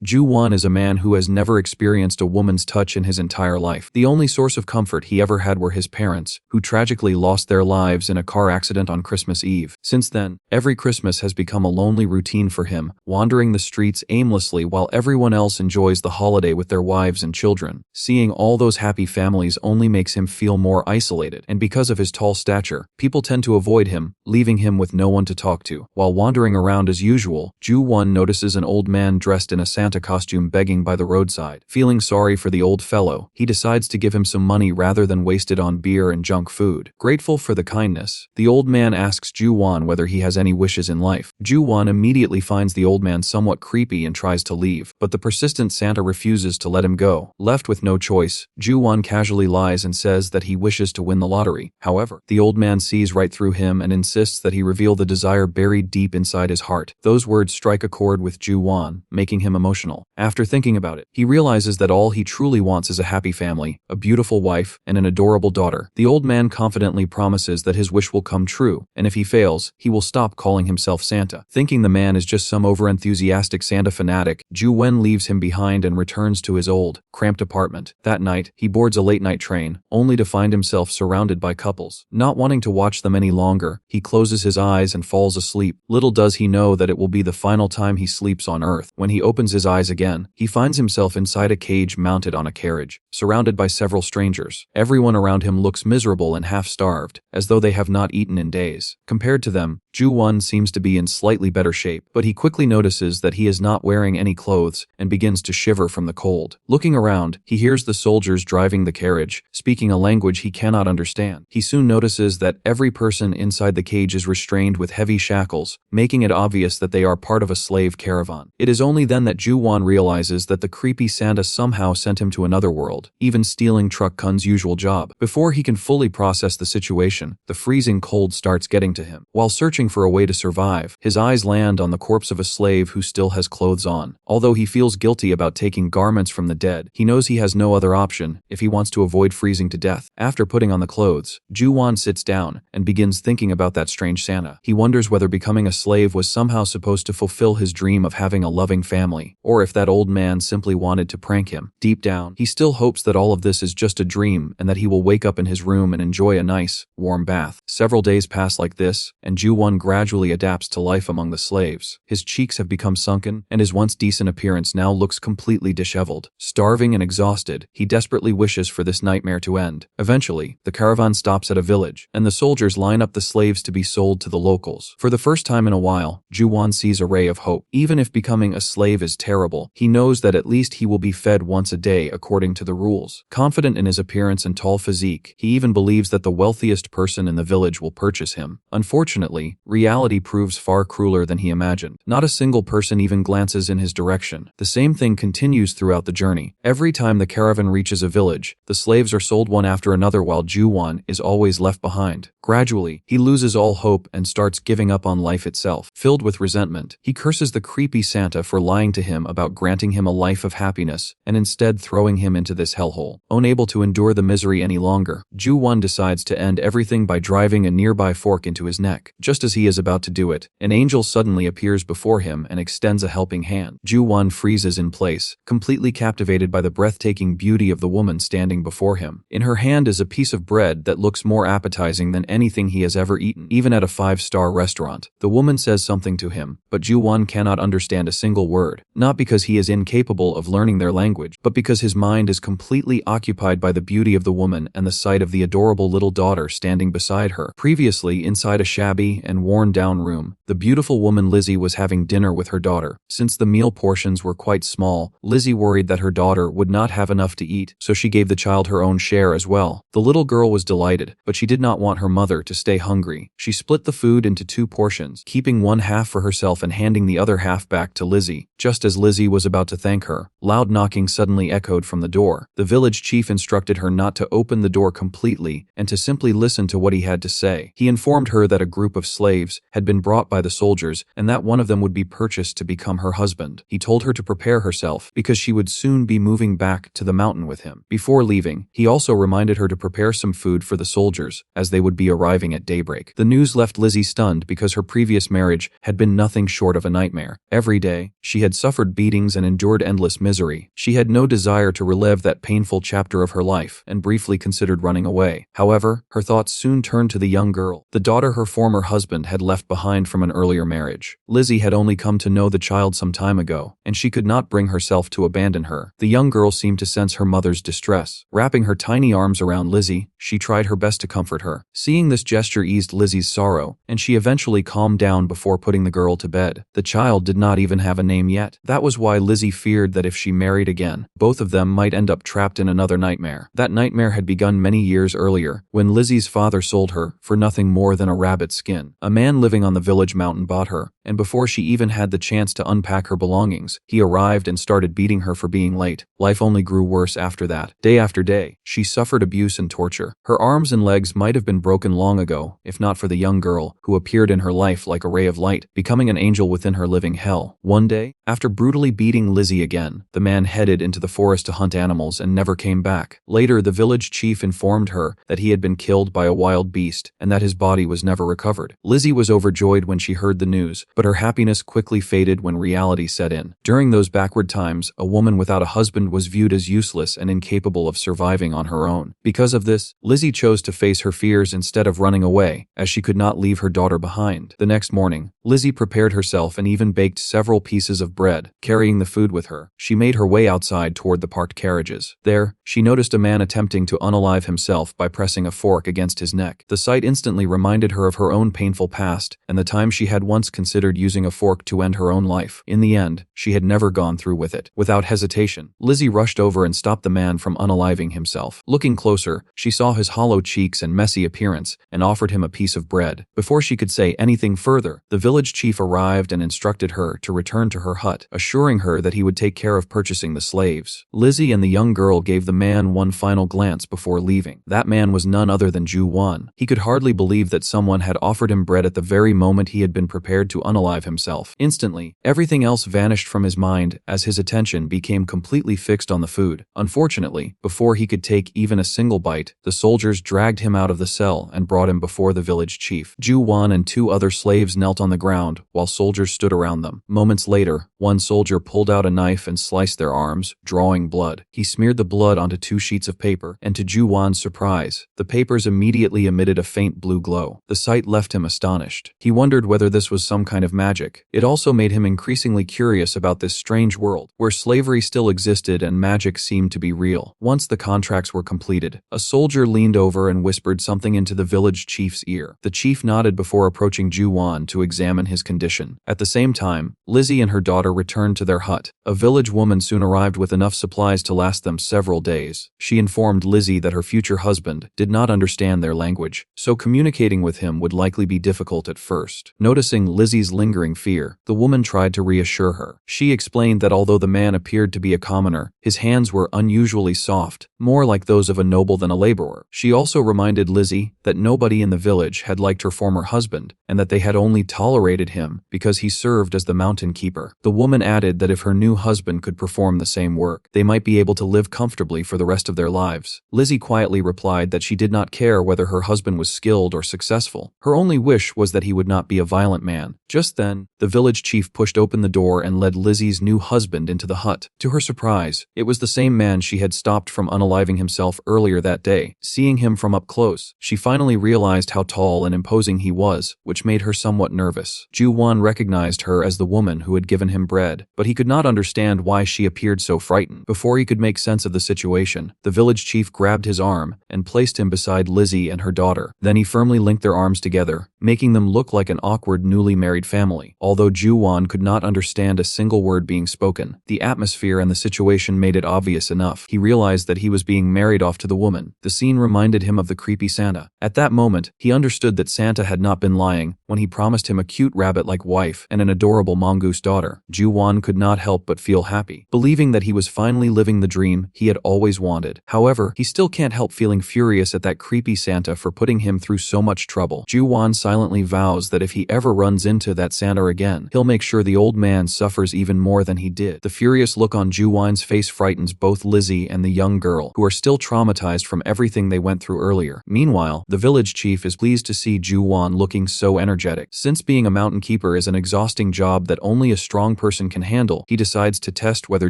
Ju-won is a man who has never experienced a woman's touch in his entire life. The only source of comfort he ever had were his parents, who tragically lost their lives in a car accident on Christmas Eve. Since then, every Christmas has become a lonely routine for him, wandering the streets aimlessly while everyone else enjoys the holiday with their wives and children. Seeing all those happy families only makes him feel more isolated, and because of his tall stature, people tend to avoid him, leaving him with no one to talk to. While wandering around as usual, Ju-won notices an old man dressed in a Santa costume begging by the roadside. Feeling sorry for the old fellow, he decides to give him some money rather than waste it on beer and junk food. Grateful for the kindness, the old man asks Ju-won whether he has any wishes in life. Ju-won immediately finds the old man somewhat creepy and tries to leave, but the persistent Santa refuses to let him go. Left with no choice, Ju-won casually lies and says that he wishes to win the lottery. However, the old man sees right through him and insists that he reveal the desire buried deep inside his heart. Those words strike a chord with Ju-won, making him emotional. After thinking about it, he realizes that all he truly wants is a happy family, a beautiful wife, and an adorable daughter. The old man confidently promises that his wish will come true, and if he fails, he will stop calling himself Santa. Thinking the man is just some overenthusiastic Santa fanatic, Ju-won leaves him behind and returns to his old, cramped apartment. That night, he boards a late-night train, only to find himself surrounded by couples. Not wanting to watch them any longer, he closes his eyes and falls asleep. Little does he know that it will be the final time he sleeps on Earth. When he opens his eyes again, he finds himself inside a cage mounted on a carriage, surrounded by several strangers. Everyone around him looks miserable and half-starved, as though they have not eaten in days. Compared to them, Ju-won seems to be in slightly better shape, but he quickly notices that he is not wearing any clothes and begins to shiver from the cold. Looking around, he hears the soldiers driving the carriage, speaking a language he cannot understand. He soon notices that every person inside the cage is restrained with heavy shackles, making it obvious that they are part of a slave caravan. It is only then that Ju-won realizes that the creepy Santa somehow sent him to another world, even stealing Truck Kun's usual job. Before he can fully process the situation, the freezing cold starts getting to him. While searching for a way to survive, his eyes land on the corpse of a slave who still has clothes on. Although he feels guilty about taking garments from the dead, he knows he has no other option if he wants to avoid freezing to death. After putting on the clothes, Ju-won sits down and begins thinking about that strange Santa. He wonders whether becoming a slave was somehow supposed to fulfill his dream of having a loving family, or if that old man simply wanted to prank him. Deep down, he still hopes that all of this is just a dream and that he will wake up in his room and enjoy a nice, warm bath. Several days pass like this, and Ju-won gradually adapts to life among the slaves. His cheeks have become sunken, and his once decent appearance now looks completely disheveled. Starving and exhausted, he desperately wishes for this nightmare to end. Eventually, the caravan stops at a village, and the soldiers line up the slaves to be sold to the locals. For the first time in a while, Ju-won sees a ray of hope. Even if becoming a slave is terrible, he knows that at least he will be fed once a day according to the rules. Confident in his appearance and tall physique, he even believes that the wealthiest person in the village will purchase him. Unfortunately, reality proves far crueler than he imagined. Not a single person even glances in his direction. The same thing continues throughout the journey. Every time the caravan reaches a village, the slaves are sold one after another while Ju-won is always left behind. Gradually, he loses all hope and starts giving up on life itself. Filled with resentment, he curses the creepy Santa for lying to him about granting him a life of happiness and instead throwing him into this hellhole. Unable to endure the misery any longer, Ju-won decides to end everything by driving a nearby fork into his neck. Just as he is about to do it, an angel suddenly appears before him and extends a helping hand. Ju-won freezes in place, completely captivated by the breathtaking beauty of the woman standing before him. In her hand is a piece of bread that looks more appetizing than anything he has ever eaten, even at a 5-star restaurant. The woman says something to him, but Ju-won cannot understand a single word, not because he is incapable of learning their language, but because his mind is completely occupied by the beauty of the woman and the sight of the adorable little daughter standing beside her. Previously, inside a shabby and worn-down room, the beautiful woman Lizzie was having dinner with her daughter. Since the meal portions were quite small, Lizzie worried that her daughter would not have enough to eat, so she gave the child her own share as well. The little girl was delighted, but she did not want her mother to stay hungry. She split the food into 2 portions, keeping one half for herself and handing the other half back to Lizzie. Just as Lizzie was about to thank her, loud knocking suddenly echoed from the door. The village chief instructed her not to open the door completely and to simply listen to what he had to say. He informed her that a group of slaves had been brought by the soldiers and that one of them would be purchased to become her husband. He told her to prepare herself because she would soon be moving back to the mountain with him. Before leaving, he also reminded her to prepare some food for the soldiers as they would be arriving at daybreak. The news left Lizzie stunned because her previous marriage had been nothing short of a nightmare. Every day, she had suffered suffered beatings and endured endless misery. She had no desire to relive that painful chapter of her life and briefly considered running away. However, her thoughts soon turned to the young girl, the daughter her former husband had left behind from an earlier marriage. Lizzie had only come to know the child some time ago, and she could not bring herself to abandon her. The young girl seemed to sense her mother's distress. Wrapping her tiny arms around Lizzie, she tried her best to comfort her. Seeing this gesture eased Lizzie's sorrow, and she eventually calmed down before putting the girl to bed. The child did not even have a name yet. That was why Lizzie feared that if she married again, both of them might end up trapped in another nightmare. That nightmare had begun many years earlier, when Lizzie's father sold her for nothing more than a rabbit skin. A man living on the village mountain bought her, and before she even had the chance to unpack her belongings, he arrived and started beating her for being late. Life only grew worse after that. Day after day, she suffered abuse and torture. Her arms and legs might have been broken long ago, if not for the young girl, who appeared in her life like a ray of light, becoming an angel within her living hell. One day, after brutally beating Lizzie again, the man headed into the forest to hunt animals and never came back. Later, the village chief informed her that he had been killed by a wild beast and that his body was never recovered. Lizzie was overjoyed when she heard the news, but her happiness quickly faded when reality set in. During those backward times, a woman without a husband was viewed as useless and incapable of surviving on her own. Because of this, Lizzie chose to face her fears instead of running away, as she could not leave her daughter behind. The next morning, Lizzie prepared herself and even baked several pieces of bread, carrying the food with her. She made her way outside toward the parked carriages. There, she noticed a man attempting to unalive himself by pressing a fork against his neck. The sight instantly reminded her of her own painful past and the time she had once considered using a fork to end her own life. In the end, she had never gone through with it. Without hesitation, Lizzie rushed over and stopped the man from unaliving himself. Looking closer, she saw his hollow cheeks and messy appearance and offered him a piece of bread. Before she could say anything further, the village chief arrived and instructed her to return to her hut, assuring her that he would take care of purchasing the slaves. Lizzie and the young girl gave the man one final glance before leaving. That man was none other than Ju-won. He could hardly believe that someone had offered him bread at the very moment he had been prepared to unalive himself. Instantly, everything else vanished from his mind as his attention became completely fixed on the food. Unfortunately, before he could take even a single bite, the soldiers dragged him out of the cell and brought him before the village chief. Ju-won and two other slaves knelt on the ground while soldiers stood around them. Moments later, one soldier pulled out a knife and sliced their arms, drawing blood. He smeared the blood onto 2 sheets of paper, and to Ju-won's surprise, the papers immediately emitted a faint blue glow. The sight left him astonished. He wondered whether this was some kind of magic. It also made him increasingly curious about this strange world, where slavery still existed and magic seemed to be real. Once the contracts were completed, a soldier leaned over and whispered something into the village chief's ear. The chief nodded before approaching Ju-won to examine his condition. At the same time, Lizzie and her daughter returned to their hut. A village woman soon arrived with enough supplies to last them several days. She informed Lizzie that her future husband did not understand their language, so communicating with him would likely be difficult at first. Noticing Lizzie's lingering fear, the woman tried to reassure her. She explained that although the man appeared to be a commoner, his hands were unusually soft, more like those of a noble than a laborer. She also reminded Lizzie that nobody in the village had liked her former husband, and that they had only tolerated him because he served as the mountain keeper. The woman added that if her new husband could perform the same work, they might be able to live comfortably for the rest of their lives. Lizzie quietly replied that she did not care whether her husband was skilled or successful. Her only wish was that he would not be a violent man. Just then, the village chief pushed open the door and led Lizzie's new husband into the hut. To her surprise, it was the same man she had stopped from unaliving himself earlier that day. Seeing him from up close, she finally realized how tall and imposing he was, which made her somewhat nervous. Ju-won recognized her as the woman who had given him bread, but he could not understand why she appeared so frightened. Before he could make sense of the situation, the village chief grabbed his arm and placed him beside Lizzie and her daughter. Then he firmly linked their arms together, making them look like an awkward newly married family. Although Ju-won could not understand a single word being spoken, the atmosphere and the situation made it obvious enough. He realized that he was being married off to the woman. The scene reminded him of the creepy Santa. At that moment, he understood that Santa had not been lying when he promised him a cute rabbit-like wife and an adorable mongoose daughter. Ju-won could not help but feel happy, believing that he was finally living the dream he had always wanted. However, he still can't help feeling furious at that creepy Santa for putting him through so much trouble. Ju-won silently vows that if he ever runs into that Santa again, he'll make sure the old man suffers even more than he did. The furious look on Ju-won's face frightens both Lizzie and the young girl, girl, who are still traumatized from everything they went through earlier. Meanwhile, the village chief is pleased to see Ju-won looking so energetic. Since being a mountain keeper is an exhausting job that only a strong person can handle, he decides to test whether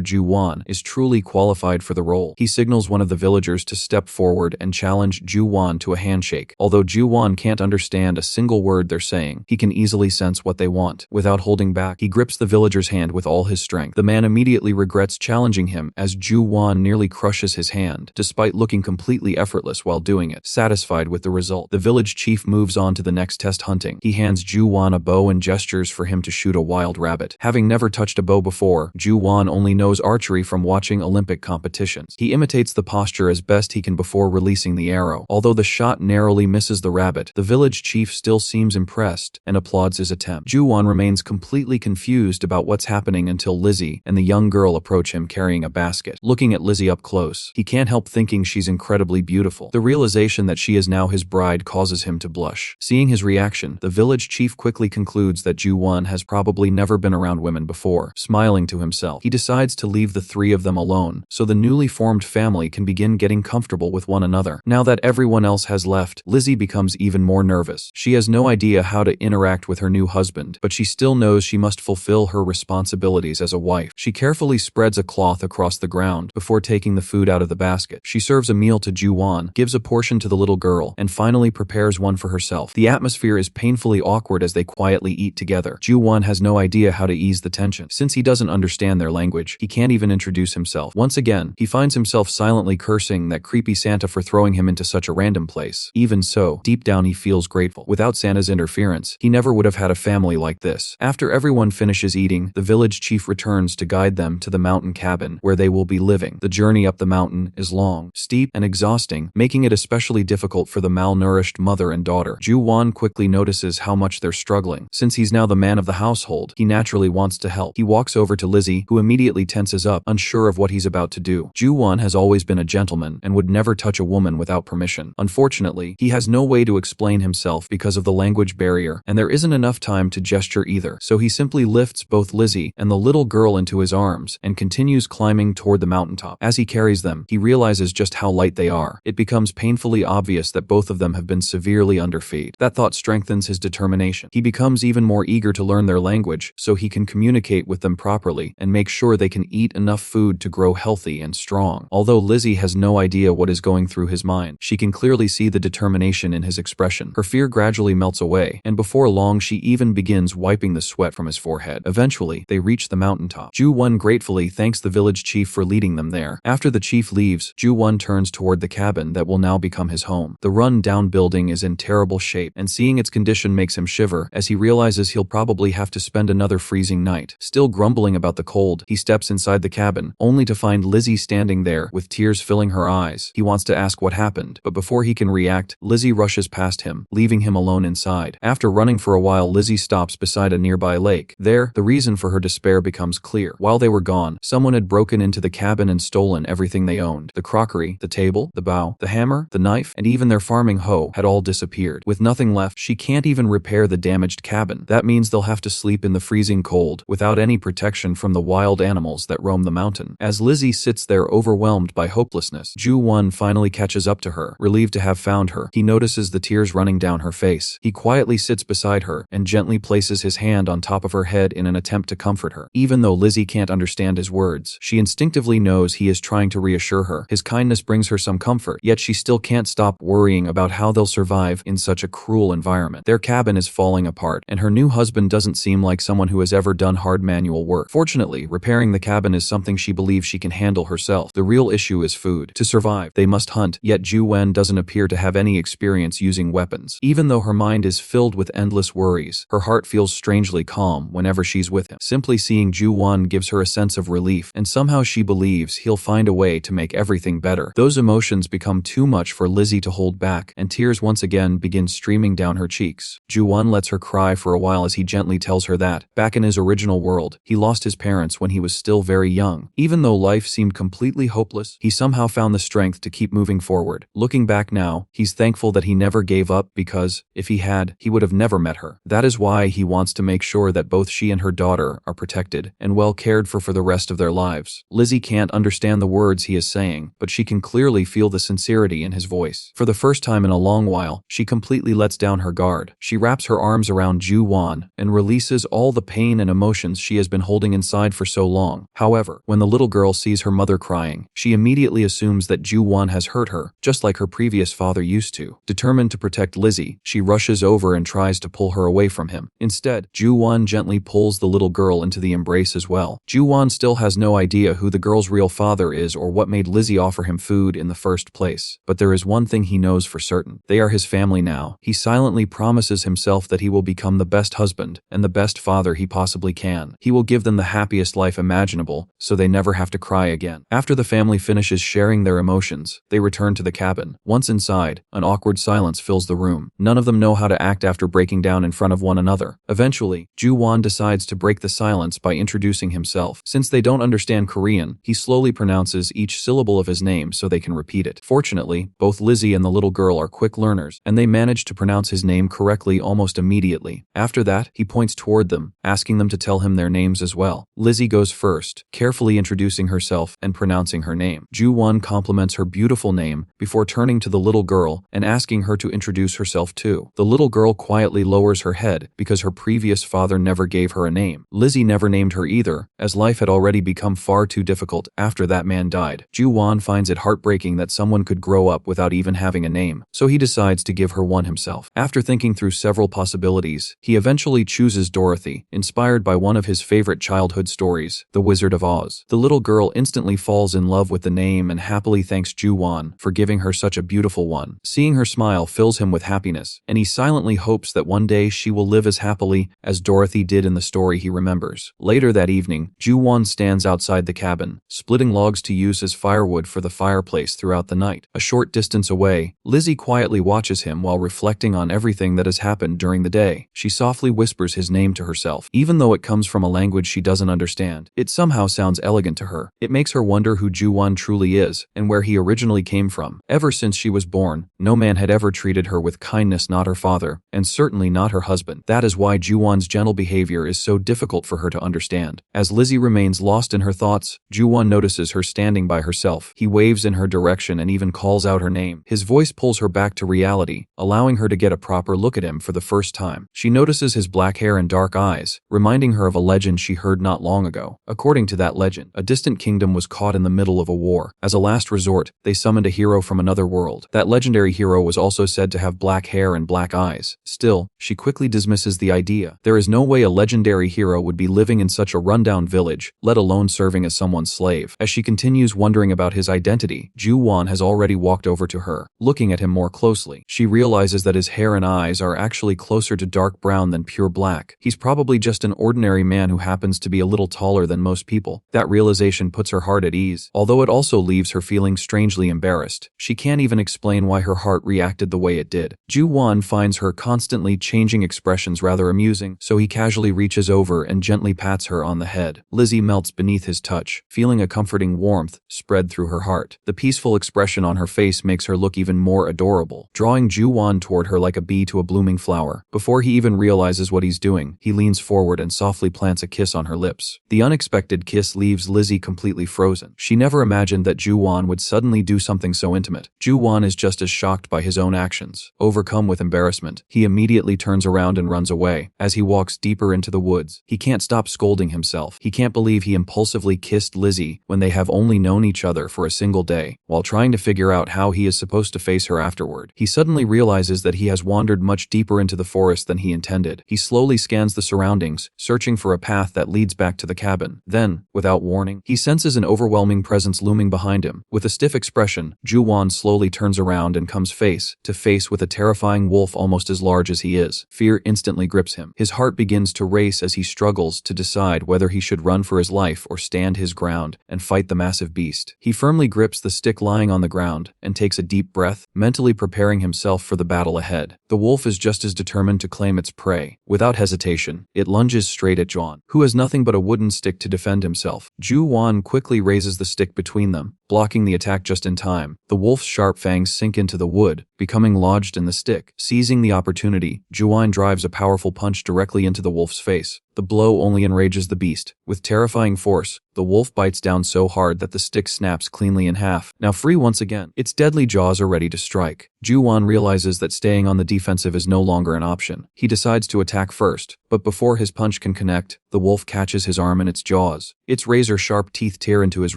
Ju-won is truly qualified for the role. He signals one of the villagers to step forward and challenge Ju-won to a handshake. Although Ju-won can't understand a single word they're saying, he can easily sense what they want. Without holding back, he grips the villager's hand with all his strength. The man immediately regrets challenging him as Ju-won nearly crushes his hand, despite looking completely effortless while doing it. Satisfied with the result, the village chief moves on to the next test, hunting. He hands Ju-won a bow and gestures for him to shoot a wild rabbit. Having never touched a bow before, Ju-won only knows archery from watching Olympic competitions. He imitates the posture as best he can before releasing the arrow. Although the shot narrowly misses the rabbit, the village chief still seems impressed and applauds his attempt. Ju-won remains completely confused about what's happening until Lizzie and the young girl approach him carrying a basket. Looking at Lizzie up close, he can't help thinking she's incredibly beautiful. The realization that she is now his bride causes him to blush. Seeing his reaction, the village chief quickly concludes that Ju-won has probably never been around women before. Smiling to himself, he decides to leave the three of them alone so the newly formed family can begin getting comfortable with one another. Now that everyone else has left, Lizzie becomes even more nervous. She has no idea how to interact with her new husband, but she still knows she must fulfill her responsibilities as a wife. She carefully spreads a cloth across the ground before taking the food out of the basket. She serves a meal to Ju-won, gives a portion to the little girl, and finally prepares one for herself. The atmosphere is painfully awkward as they quietly eat together. Ju-won has no idea how to ease the tension. Since he doesn't understand their language, he can't even introduce himself. Once again, he finds himself silently cursing that creepy Santa for throwing him into such a random place. Even so, deep down he feels grateful. Without Santa's interference, he never would have had a family like this. After everyone finishes eating, the village chief returns to guide them to the mountain cabin where they will be living. The journey up the mountain is long, steep, and exhausting, making it especially difficult for the malnourished mother and daughter. Ju-won quickly notices how much they're struggling. Since he's now the man of the household, he naturally wants to help. He walks over to Lizzie, who immediately tenses up, unsure of what he's about to do. Ju-won has always been a gentleman and would never touch a woman without permission. Unfortunately, he has no way to explain himself because of the language barrier, and there isn't enough time to gesture either, so he simply lifts both Lizzie and the little girl into his arms and continues climbing toward the mountaintop. As he carries them, he realizes just how light they are. It becomes painfully obvious that both of them have been severely underfed. That thought strengthens his determination. He becomes even more eager to learn their language so he can communicate with them properly and make sure they can eat enough food to grow healthy and strong. Although Lizzie has no idea what is going through his mind, she can clearly see the determination in his expression. Her fear gradually melts away, and before long she even begins wiping the sweat from his forehead. Eventually, they reach the mountaintop. Ju-won gratefully thanks the village chief for leading them there. After the chief leaves, Ju-won turns toward the cabin that will now become his home. The run-down building is in terrible shape, and seeing its condition makes him shiver as he realizes he'll probably have to spend another freezing night. Still grumbling about the cold, he steps inside the cabin, only to find Lizzie standing there with tears filling her eyes. He wants to ask what happened, but before he can react, Lizzie rushes past him, leaving him alone inside. After running for a while, Lizzie stops beside a nearby lake. There, the reason for her despair becomes clear. While they were gone, someone had broken into the cabin and stolen everything they owned. The crockery, the table, the bow, the hammer, the knife, and even their farming hoe had all disappeared. With nothing left, she can't even repair the damaged cabin. That means they'll have to sleep in the freezing cold without any protection from the wild animals that roam the mountain. As Lizzie sits there overwhelmed by hopelessness, Ju-won finally catches up to her. Relieved to have found her, he notices the tears running down her face. He quietly sits beside her and gently places his hand on top of her head in an attempt to comfort her. Even though Lizzie can't understand his words, she instinctively knows he is trying to reassure her. His kindness brings her some comfort, yet she still can't stop worrying about how they'll survive in such a cruel environment. Their cabin is falling apart, and her new husband doesn't seem like someone who has ever done hard manual work. Fortunately, repairing the cabin is something she believes she can handle herself. The real issue is food. To survive, they must hunt, yet Ju-won doesn't appear to have any experience using weapons. Even though her mind is filled with endless worries, her heart feels strangely calm whenever she's with him. Simply seeing Ju-won gives her a sense of relief, and somehow she believes he'll find a way to make everything better. Those emotions become too much for Lizzie to hold back, and tears once again begin streaming down her cheeks. Ju-won lets her cry for a while as he gently tells her that, back in his original world, he lost his parents when he was still very young. Even though life seemed completely hopeless, he somehow found the strength to keep moving forward. Looking back now, he's thankful that he never gave up because, if he had, he would have never met her. That is why he wants to make sure that both she and her daughter are protected and well cared for the rest of their lives. Lizzie can't understand the words he is saying, saying, but she can clearly feel the sincerity in his voice. For the first time in a long while, she completely lets down her guard. She wraps her arms around Ju-won and releases all the pain and emotions she has been holding inside for so long. However, when the little girl sees her mother crying, she immediately assumes that Ju-won has hurt her, just like her previous father used to. Determined to protect Lizzie, she rushes over and tries to pull her away from him. Instead, Ju-won gently pulls the little girl into the embrace as well. Ju-won still has no idea who the girl's real father is or what made Lizzie offer him food in the first place. But there is one thing he knows for certain. They are his family now. He silently promises himself that he will become the best husband and the best father he possibly can. He will give them the happiest life imaginable, so they never have to cry again. After the family finishes sharing their emotions, they return to the cabin. Once inside, an awkward silence fills the room. None of them know how to act after breaking down in front of one another. Eventually, Ju-won decides to break the silence by introducing himself. Since they don't understand Korean, he slowly pronounces each syllable of his name so they can repeat it. Fortunately, both Lizzie and the little girl are quick learners, and they manage to pronounce his name correctly almost immediately. After that, he points toward them, asking them to tell him their names as well. Lizzie goes first, carefully introducing herself and pronouncing her name. Ju-won compliments her beautiful name before turning to the little girl and asking her to introduce herself too. The little girl quietly lowers her head because her previous father never gave her a name. Lizzie never named her either, as life had already become far too difficult after that man died. Ju-won finds it heartbreaking that someone could grow up without even having a name, so he decides to give her one himself. After thinking through several possibilities, he eventually chooses Dorothy, inspired by one of his favorite childhood stories, The Wizard of Oz. The little girl instantly falls in love with the name and happily thanks Ju-won for giving her such a beautiful one. Seeing her smile fills him with happiness, and he silently hopes that one day she will live as happily as Dorothy did in the story he remembers. Later that evening, Ju-won stands outside the cabin, splitting logs to use as firewood for the fireplace throughout the night. A short distance away, Lizzie quietly watches him while reflecting on everything that has happened during the day. She softly whispers his name to herself. Even though it comes from a language she doesn't understand, it somehow sounds elegant to her. It makes her wonder who Ju-won truly is and where he originally came from. Ever since she was born, no man had ever treated her with kindness, not her father, and certainly not her husband. That is why Ju-won's gentle behavior is so difficult for her to understand. As Lizzie remains lost in her thoughts, Ju-won notices her standing by herself. He waves in her direction and even calls out her name. His voice pulls her back to reality, allowing her to get a proper look at him for the first time. She notices his black hair and dark eyes, reminding her of a legend she heard not long ago. According to that legend, a distant kingdom was caught in the middle of a war. As a last resort, they summoned a hero from another world. That legendary hero was also said to have black hair and black eyes. Still, she quickly dismisses the idea. There is no way a legendary hero would be living in such a rundown village, let alone serving as someone's slave. As she continues wondering about his identity, Ju-won has already walked over to her. Looking at him more closely, she realizes that his hair and eyes are actually closer to dark brown than pure black. He's probably just an ordinary man who happens to be a little taller than most people. That realization puts her heart at ease, although it also leaves her feeling strangely embarrassed. She can't even explain why her heart reacted the way it did. Ju-won finds her constantly changing expressions rather amusing, so he casually reaches over and gently pats her on the head. Lizzie melts beneath his touch, feeling a comforting warmth spread through her heart. The peaceful expression on her face makes her look even more adorable, drawing Ju-won toward her like a bee to a blooming flower. Before he even realizes what he's doing, he leans forward and softly plants a kiss on her lips. The unexpected kiss leaves Lizzie completely frozen. She never imagined that Ju-won would suddenly do something so intimate. Ju-won is just as shocked by his own actions. Overcome with embarrassment, he immediately turns around and runs away. As he walks deeper into the woods, he can't stop scolding himself. He can't believe he impulsively kissed Lizzie when they have only known each other for a single day. While trying to figure out how he is supposed to face her afterward, he suddenly realizes that he has wandered much deeper into the forest than he intended. He slowly scans the surroundings, searching for a path that leads back to the cabin. Then, without warning, he senses an overwhelming presence looming behind him. With a stiff expression, Ju-won slowly turns around and comes face to face with a terrifying wolf almost as large as he is. Fear instantly grips him. His heart begins to race as he struggles to decide whether he should run for his life or stand his ground and fight the massive beast. He firmly grips the stick lying on the ground and takes a deep breath, mentally preparing himself for the battle ahead. The wolf is just as determined to claim its prey. Without hesitation, it lunges straight at Ju-won, who has nothing but a wooden stick to defend himself. Ju-won quickly raises the stick between them, blocking the attack just in time. The wolf's sharp fangs sink into the wood, becoming lodged in the stick. Seizing the opportunity, Ju-won drives a powerful punch directly into the wolf's face. The blow only enrages the beast. With terrifying force, the wolf bites down so hard that the stick snaps cleanly in half. Now free once again, its deadly jaws are ready to strike. Ju-won realizes that staying on the defensive is no longer an option. He decides to attack first, but before his punch can connect, the wolf catches his arm in its jaws. Its razor-sharp teeth tear into his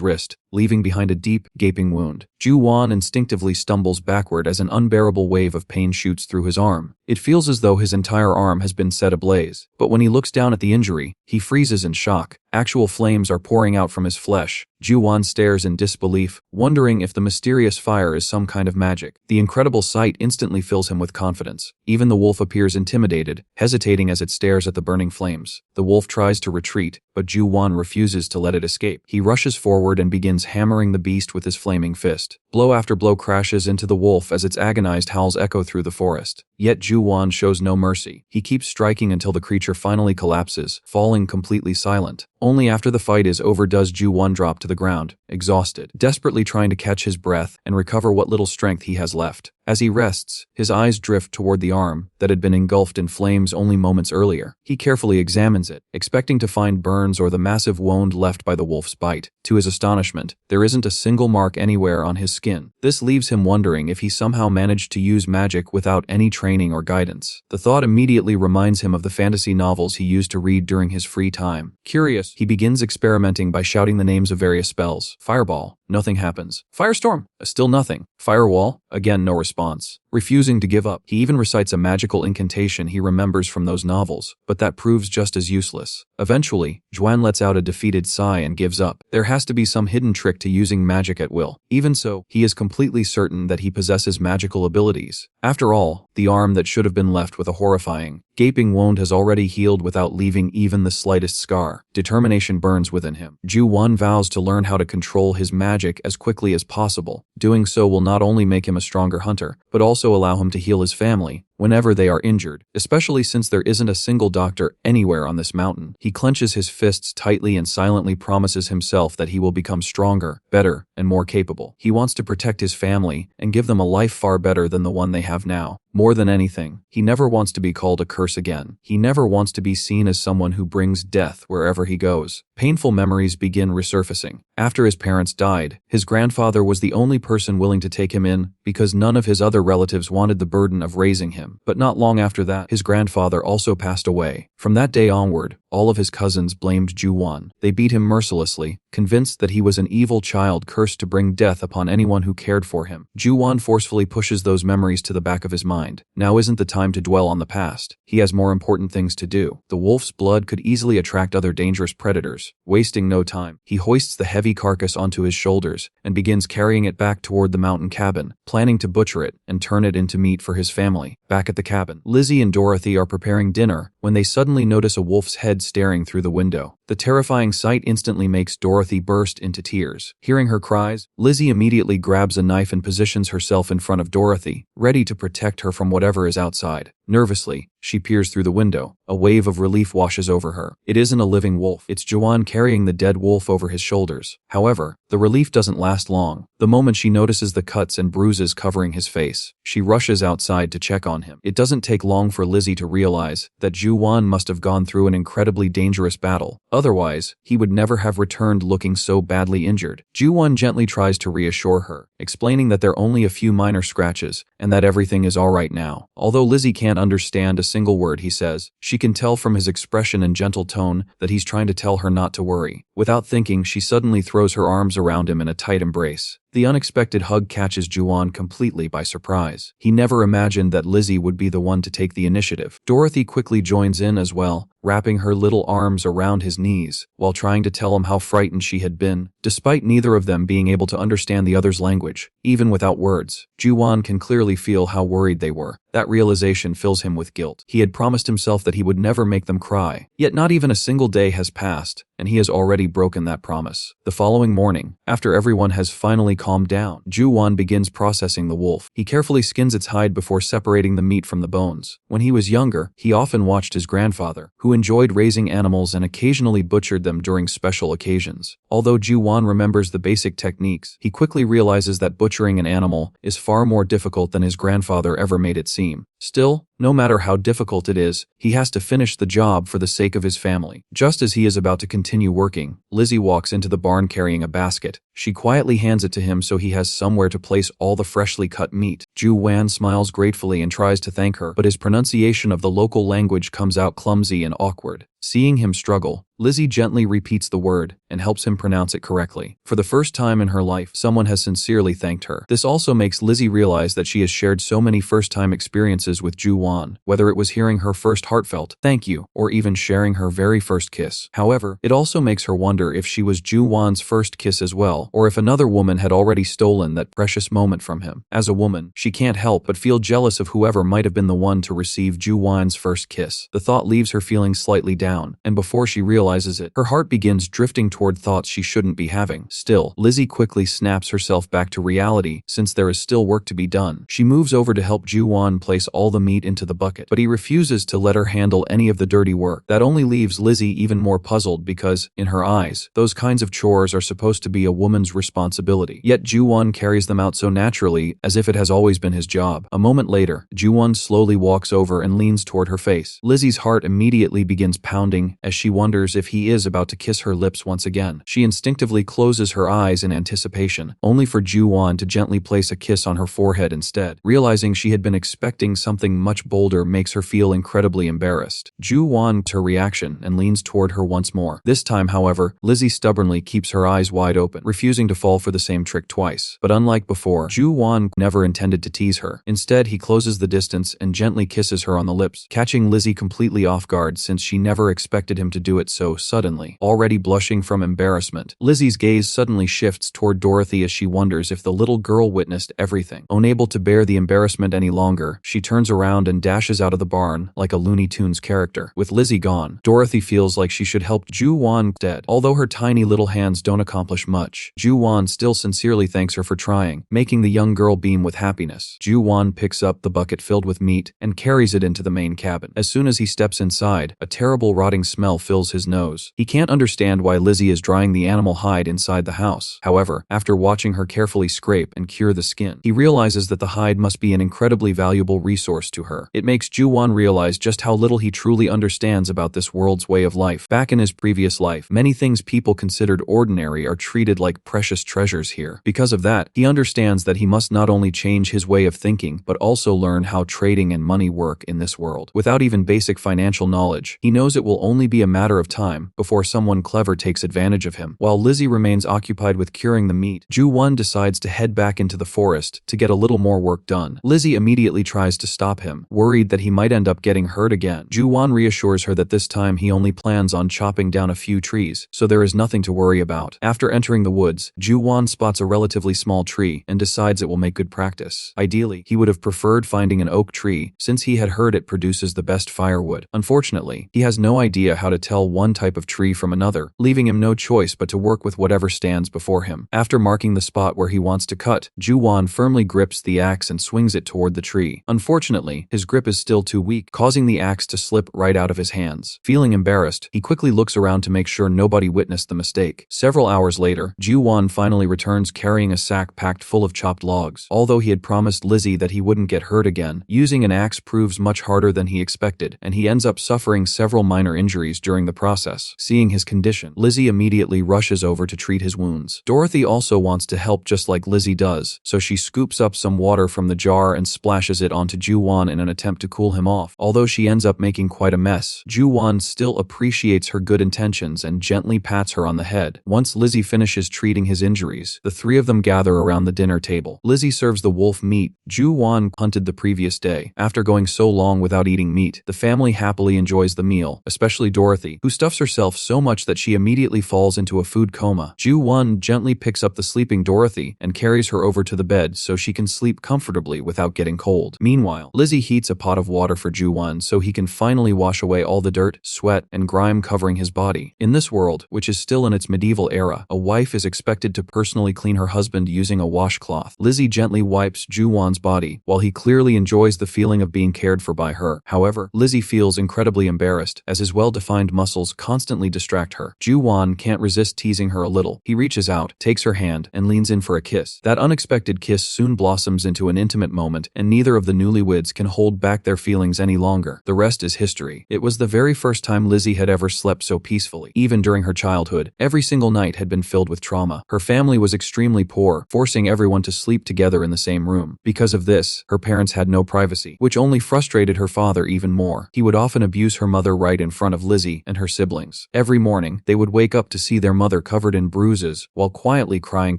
wrist, leaving behind a deep, gaping wound. Ju-won instinctively stumbles backward as an unbearable wave of pain shoots through his arm. It feels as though his entire arm has been set ablaze, but when he looks down at the injury, he freezes in shock. Actual flames are pouring out from his flesh. Ju-won stares in disbelief, wondering if the mysterious fire is some kind of magic. The incredible sight instantly fills him with confidence. Even the wolf appears intimidated, hesitating as it stares at the burning flames. The wolf tries to retreat, but Ju-won refuses to let it escape. He rushes forward and begins hammering the beast with his flaming fist. Blow after blow crashes into the wolf as its agonized howls echo through the forest. Yet Ju-won shows no mercy. He keeps striking until the creature finally collapses, falling completely silent. Only after the fight is over does Ju-won drop to the ground, exhausted, desperately trying to catch his breath and recover what little strength he has left. As he rests, his eyes drift toward the arm that had been engulfed in flames only moments earlier. He carefully examines it, expecting to find burns or the massive wound left by the wolf's bite. To his astonishment, there isn't a single mark anywhere on his skin. This leaves him wondering if he somehow managed to use magic without any training or guidance. The thought immediately reminds him of the fantasy novels he used to read during his free time. Curious, he begins experimenting by shouting the names of various spells. Fireball. Nothing happens. Firestorm. Still nothing. Firewall. Again, no response. Refusing to give up, he even recites a magical incantation he remembers from those novels, but that proves just as useless. Eventually, Juan lets out a defeated sigh and gives up. There has to be some hidden trick to using magic at will. Even so, he is completely certain that he possesses magical abilities. After all, the arm that should have been left with a horrifying, gaping wound has already healed without leaving even the slightest scar. Determination burns within him. Ju-won vows to learn how to control his magic as quickly as possible. Doing so will not only make him a stronger hunter, but also allow him to heal his family whenever they are injured, especially since there isn't a single doctor anywhere on this mountain. He clenches his fists tightly and silently promises himself that he will become stronger, better, and more capable. He wants to protect his family and give them a life far better than the one they have now. More than anything, he never wants to be called a curse again. He never wants to be seen as someone who brings death wherever he goes. Painful memories begin resurfacing. After his parents died, his grandfather was the only person willing to take him in because none of his other relatives wanted the burden of raising him. But not long after that, his grandfather also passed away. From that day onward, all of his cousins blamed Ju-won. They beat him mercilessly, convinced that he was an evil child cursed to bring death upon anyone who cared for him. Ju-won forcefully pushes those memories to the back of his mind. Now isn't the time to dwell on the past. He has more important things to do. The wolf's blood could easily attract other dangerous predators. Wasting no time, he hoists the heavy carcass onto his shoulders and begins carrying it back toward the mountain cabin, planning to butcher it and turn it into meat for his family. Back at the cabin, Lizzie and Dorothy are preparing dinner when they suddenly notice a wolf's head staring through the window. The terrifying sight instantly makes Dorothy burst into tears. Hearing her cries, Lizzie immediately grabs a knife and positions herself in front of Dorothy, ready to protect her from whatever is outside. Nervously, she peers through the window. A wave of relief washes over her. It isn't a living wolf. It's Ju-won carrying the dead wolf over his shoulders. However, the relief doesn't last long. The moment she notices the cuts and bruises covering his face, she rushes outside to check on him. It doesn't take long for Lizzie to realize that Ju-won must have gone through an incredibly dangerous battle. Otherwise, he would never have returned looking so badly injured. Ju-won gently tries to reassure her, explaining that there are only a few minor scratches and that everything is alright now. Although Lizzie can't understand a single word he says, she can tell from his expression and gentle tone that he's trying to tell her not to worry. Without thinking, she suddenly throws her arms around him in a tight embrace. The unexpected hug catches Ju-won completely by surprise. He never imagined that Lizzie would be the one to take the initiative. Dorothy quickly joins in as well, wrapping her little arms around his knees, while trying to tell him how frightened she had been. Despite neither of them being able to understand the other's language, even without words, Ju-won can clearly feel how worried they were. That realization fills him with guilt. He had promised himself that he would never make them cry, yet not even a single day has passed, and he has already broken that promise. The following morning, after everyone has finally calmed down, Ju-won begins processing the wolf. He carefully skins its hide before separating the meat from the bones. When he was younger, he often watched his grandfather, who enjoyed raising animals and occasionally butchered them during special occasions. Although Ju-won remembers the basic techniques, he quickly realizes that butchering an animal is far more difficult than his grandfather ever made it seem. Still, no matter how difficult it is, he has to finish the job for the sake of his family. Just as he is about to continue working, Lizzie walks into the barn carrying a basket. She quietly hands it to him so he has somewhere to place all the freshly cut meat. Ju-wan smiles gratefully and tries to thank her, but his pronunciation of the local language comes out clumsy and awkward. Seeing him struggle, Lizzie gently repeats the word and helps him pronounce it correctly. For the first time in her life, someone has sincerely thanked her. This also makes Lizzie realize that she has shared so many first-time experiences with Ju-wan, whether it was hearing her first heartfelt thank you or even sharing her very first kiss. However, it also makes her wonder if she was Ju-wan's first kiss as well, or if another woman had already stolen that precious moment from him. As a woman, she can't help but feel jealous of whoever might have been the one to receive Ju-wan's first kiss. The thought leaves her feeling slightly down, and before she realizes it, her heart begins drifting toward thoughts she shouldn't be having. Still, Lizzie quickly snaps herself back to reality since there is still work to be done. She moves over to help Ju-wan place all the meat into the bucket, but he refuses to let her handle any of the dirty work. That only leaves Lizzie even more puzzled because, in her eyes, those kinds of chores are supposed to be a woman's responsibility. Yet Ju-wan carries them out so naturally, as if it has always been his job. A moment later, Ju-wan slowly walks over and leans toward her face. Lizzie's heart immediately begins pounding as she wonders if he is about to kiss her lips once again. She instinctively closes her eyes in anticipation, only for Ju-wan to gently place a kiss on her forehead instead. Realizing she had been expecting something much bolder makes her feel incredibly embarrassed. Ju-wan her reaction and leans toward her once more. This time, however, Lizzie stubbornly keeps her eyes wide open, refusing to fall for the same trick twice. But unlike before, Ju-wan never intended to tease her. Instead, he closes the distance and gently kisses her on the lips, catching Lizzie completely off guard since she never expected him to do it so suddenly. Already blushing from embarrassment, Lizzie's gaze suddenly shifts toward Dorothy as she wonders if the little girl witnessed everything. Unable to bear the embarrassment any longer, she turns around and dashes out of the barn like a Looney Tunes character. With Lizzie gone, Dorothy feels like she should help Ju-wan instead. Although her tiny little hands don't accomplish much, Ju-wan still sincerely thanks her for trying, making the young girl beam with happiness. Ju-wan picks up the bucket filled with meat and carries it into the main cabin. As soon as he steps inside, a terrible rotting smell fills his nose. He can't understand why Lizzie is drying the animal hide inside the house. However, after watching her carefully scrape and cure the skin, he realizes that the hide must be an incredibly valuable resource to her. It makes Ju-wan realize just how little he truly understands about this world's way of life. Back in his previous life, many things people considered ordinary are treated like precious treasures here. Because of that, he understands that he must not only change his way of thinking, but also learn how trading and money work in this world. Without even basic financial knowledge, he knows it will only be a matter of time before someone clever takes advantage of him. While Lizzie remains occupied with curing the meat, Ju-wan decides to head back into the forest to get a little more work done. Lizzie immediately tries to stop him, worried that he might end up getting hurt again. Ju-wan reassures her that this time he only plans on chopping down a few trees, so there is nothing to worry about. After entering the woods, Ju-wan spots a relatively small tree and decides it will make good practice. Ideally, he would have preferred finding an oak tree, since he had heard it produces the best firewood. Unfortunately, he has no idea how to tell one type of tree from another, leaving him no choice but to work with whatever stands before him. After marking the spot where he wants to cut, Ju-wan firmly grips the axe and swings it toward the tree. Unfortunately, his grip is still too weak, causing the axe to slip right out of his hands. Feeling embarrassed, he quickly looks around to make sure nobody witnessed the mistake. Several hours later, Ju-wan finally returns carrying a sack packed full of chopped logs. Although he had promised Lizzie that he wouldn't get hurt again, using an axe proves much harder than he expected, and he ends up suffering several minor injuries during the process. Seeing his condition, Lizzie immediately rushes over to treat his wounds. Dorothy also wants to help just like Lizzie does, so she scoops up some water from the jar and splashes it onto Ju-wan in an attempt to cool him off. Although she ends up making quite a mess, Ju-wan still appreciates her good intentions and gently pats her on the head. Once Lizzie finishes treating his injuries, the three of them gather around the dinner table. Lizzie serves the wolf meat Ju-wan hunted the previous day. After going so long without eating meat, the family happily enjoys the meal, especially Dorothy, who stuffs herself so much that she immediately falls into a food coma. Ju-wan gently picks up the sleeping Dorothy and carries her over to the bed so she can sleep comfortably without getting cold. Meanwhile, Lizzie heats a pot of water for Ju-wan so he can finally wash away all the dirt, sweat, and grime covering his body. In this world, which is still in its medieval era, a wife is expected to personally clean her husband using a washcloth. Lizzie gently wipes Ju-wan's body, while he clearly enjoys the feeling of being cared for by her. However, Lizzie feels incredibly embarrassed as as his well-defined muscles constantly distract her. Ju-won can't resist teasing her a little. He reaches out, takes her hand, and leans in for a kiss. That unexpected kiss soon blossoms into an intimate moment, and neither of the newlyweds can hold back their feelings any longer. The rest is history. It was the very first time Lizzie had ever slept so peacefully. Even during her childhood, every single night had been filled with trauma. Her family was extremely poor, forcing everyone to sleep together in the same room. Because of this, her parents had no privacy, which only frustrated her father even more. He would often abuse her mother right in front of Lizzie and her siblings. Every morning, they would wake up to see their mother covered in bruises while quietly crying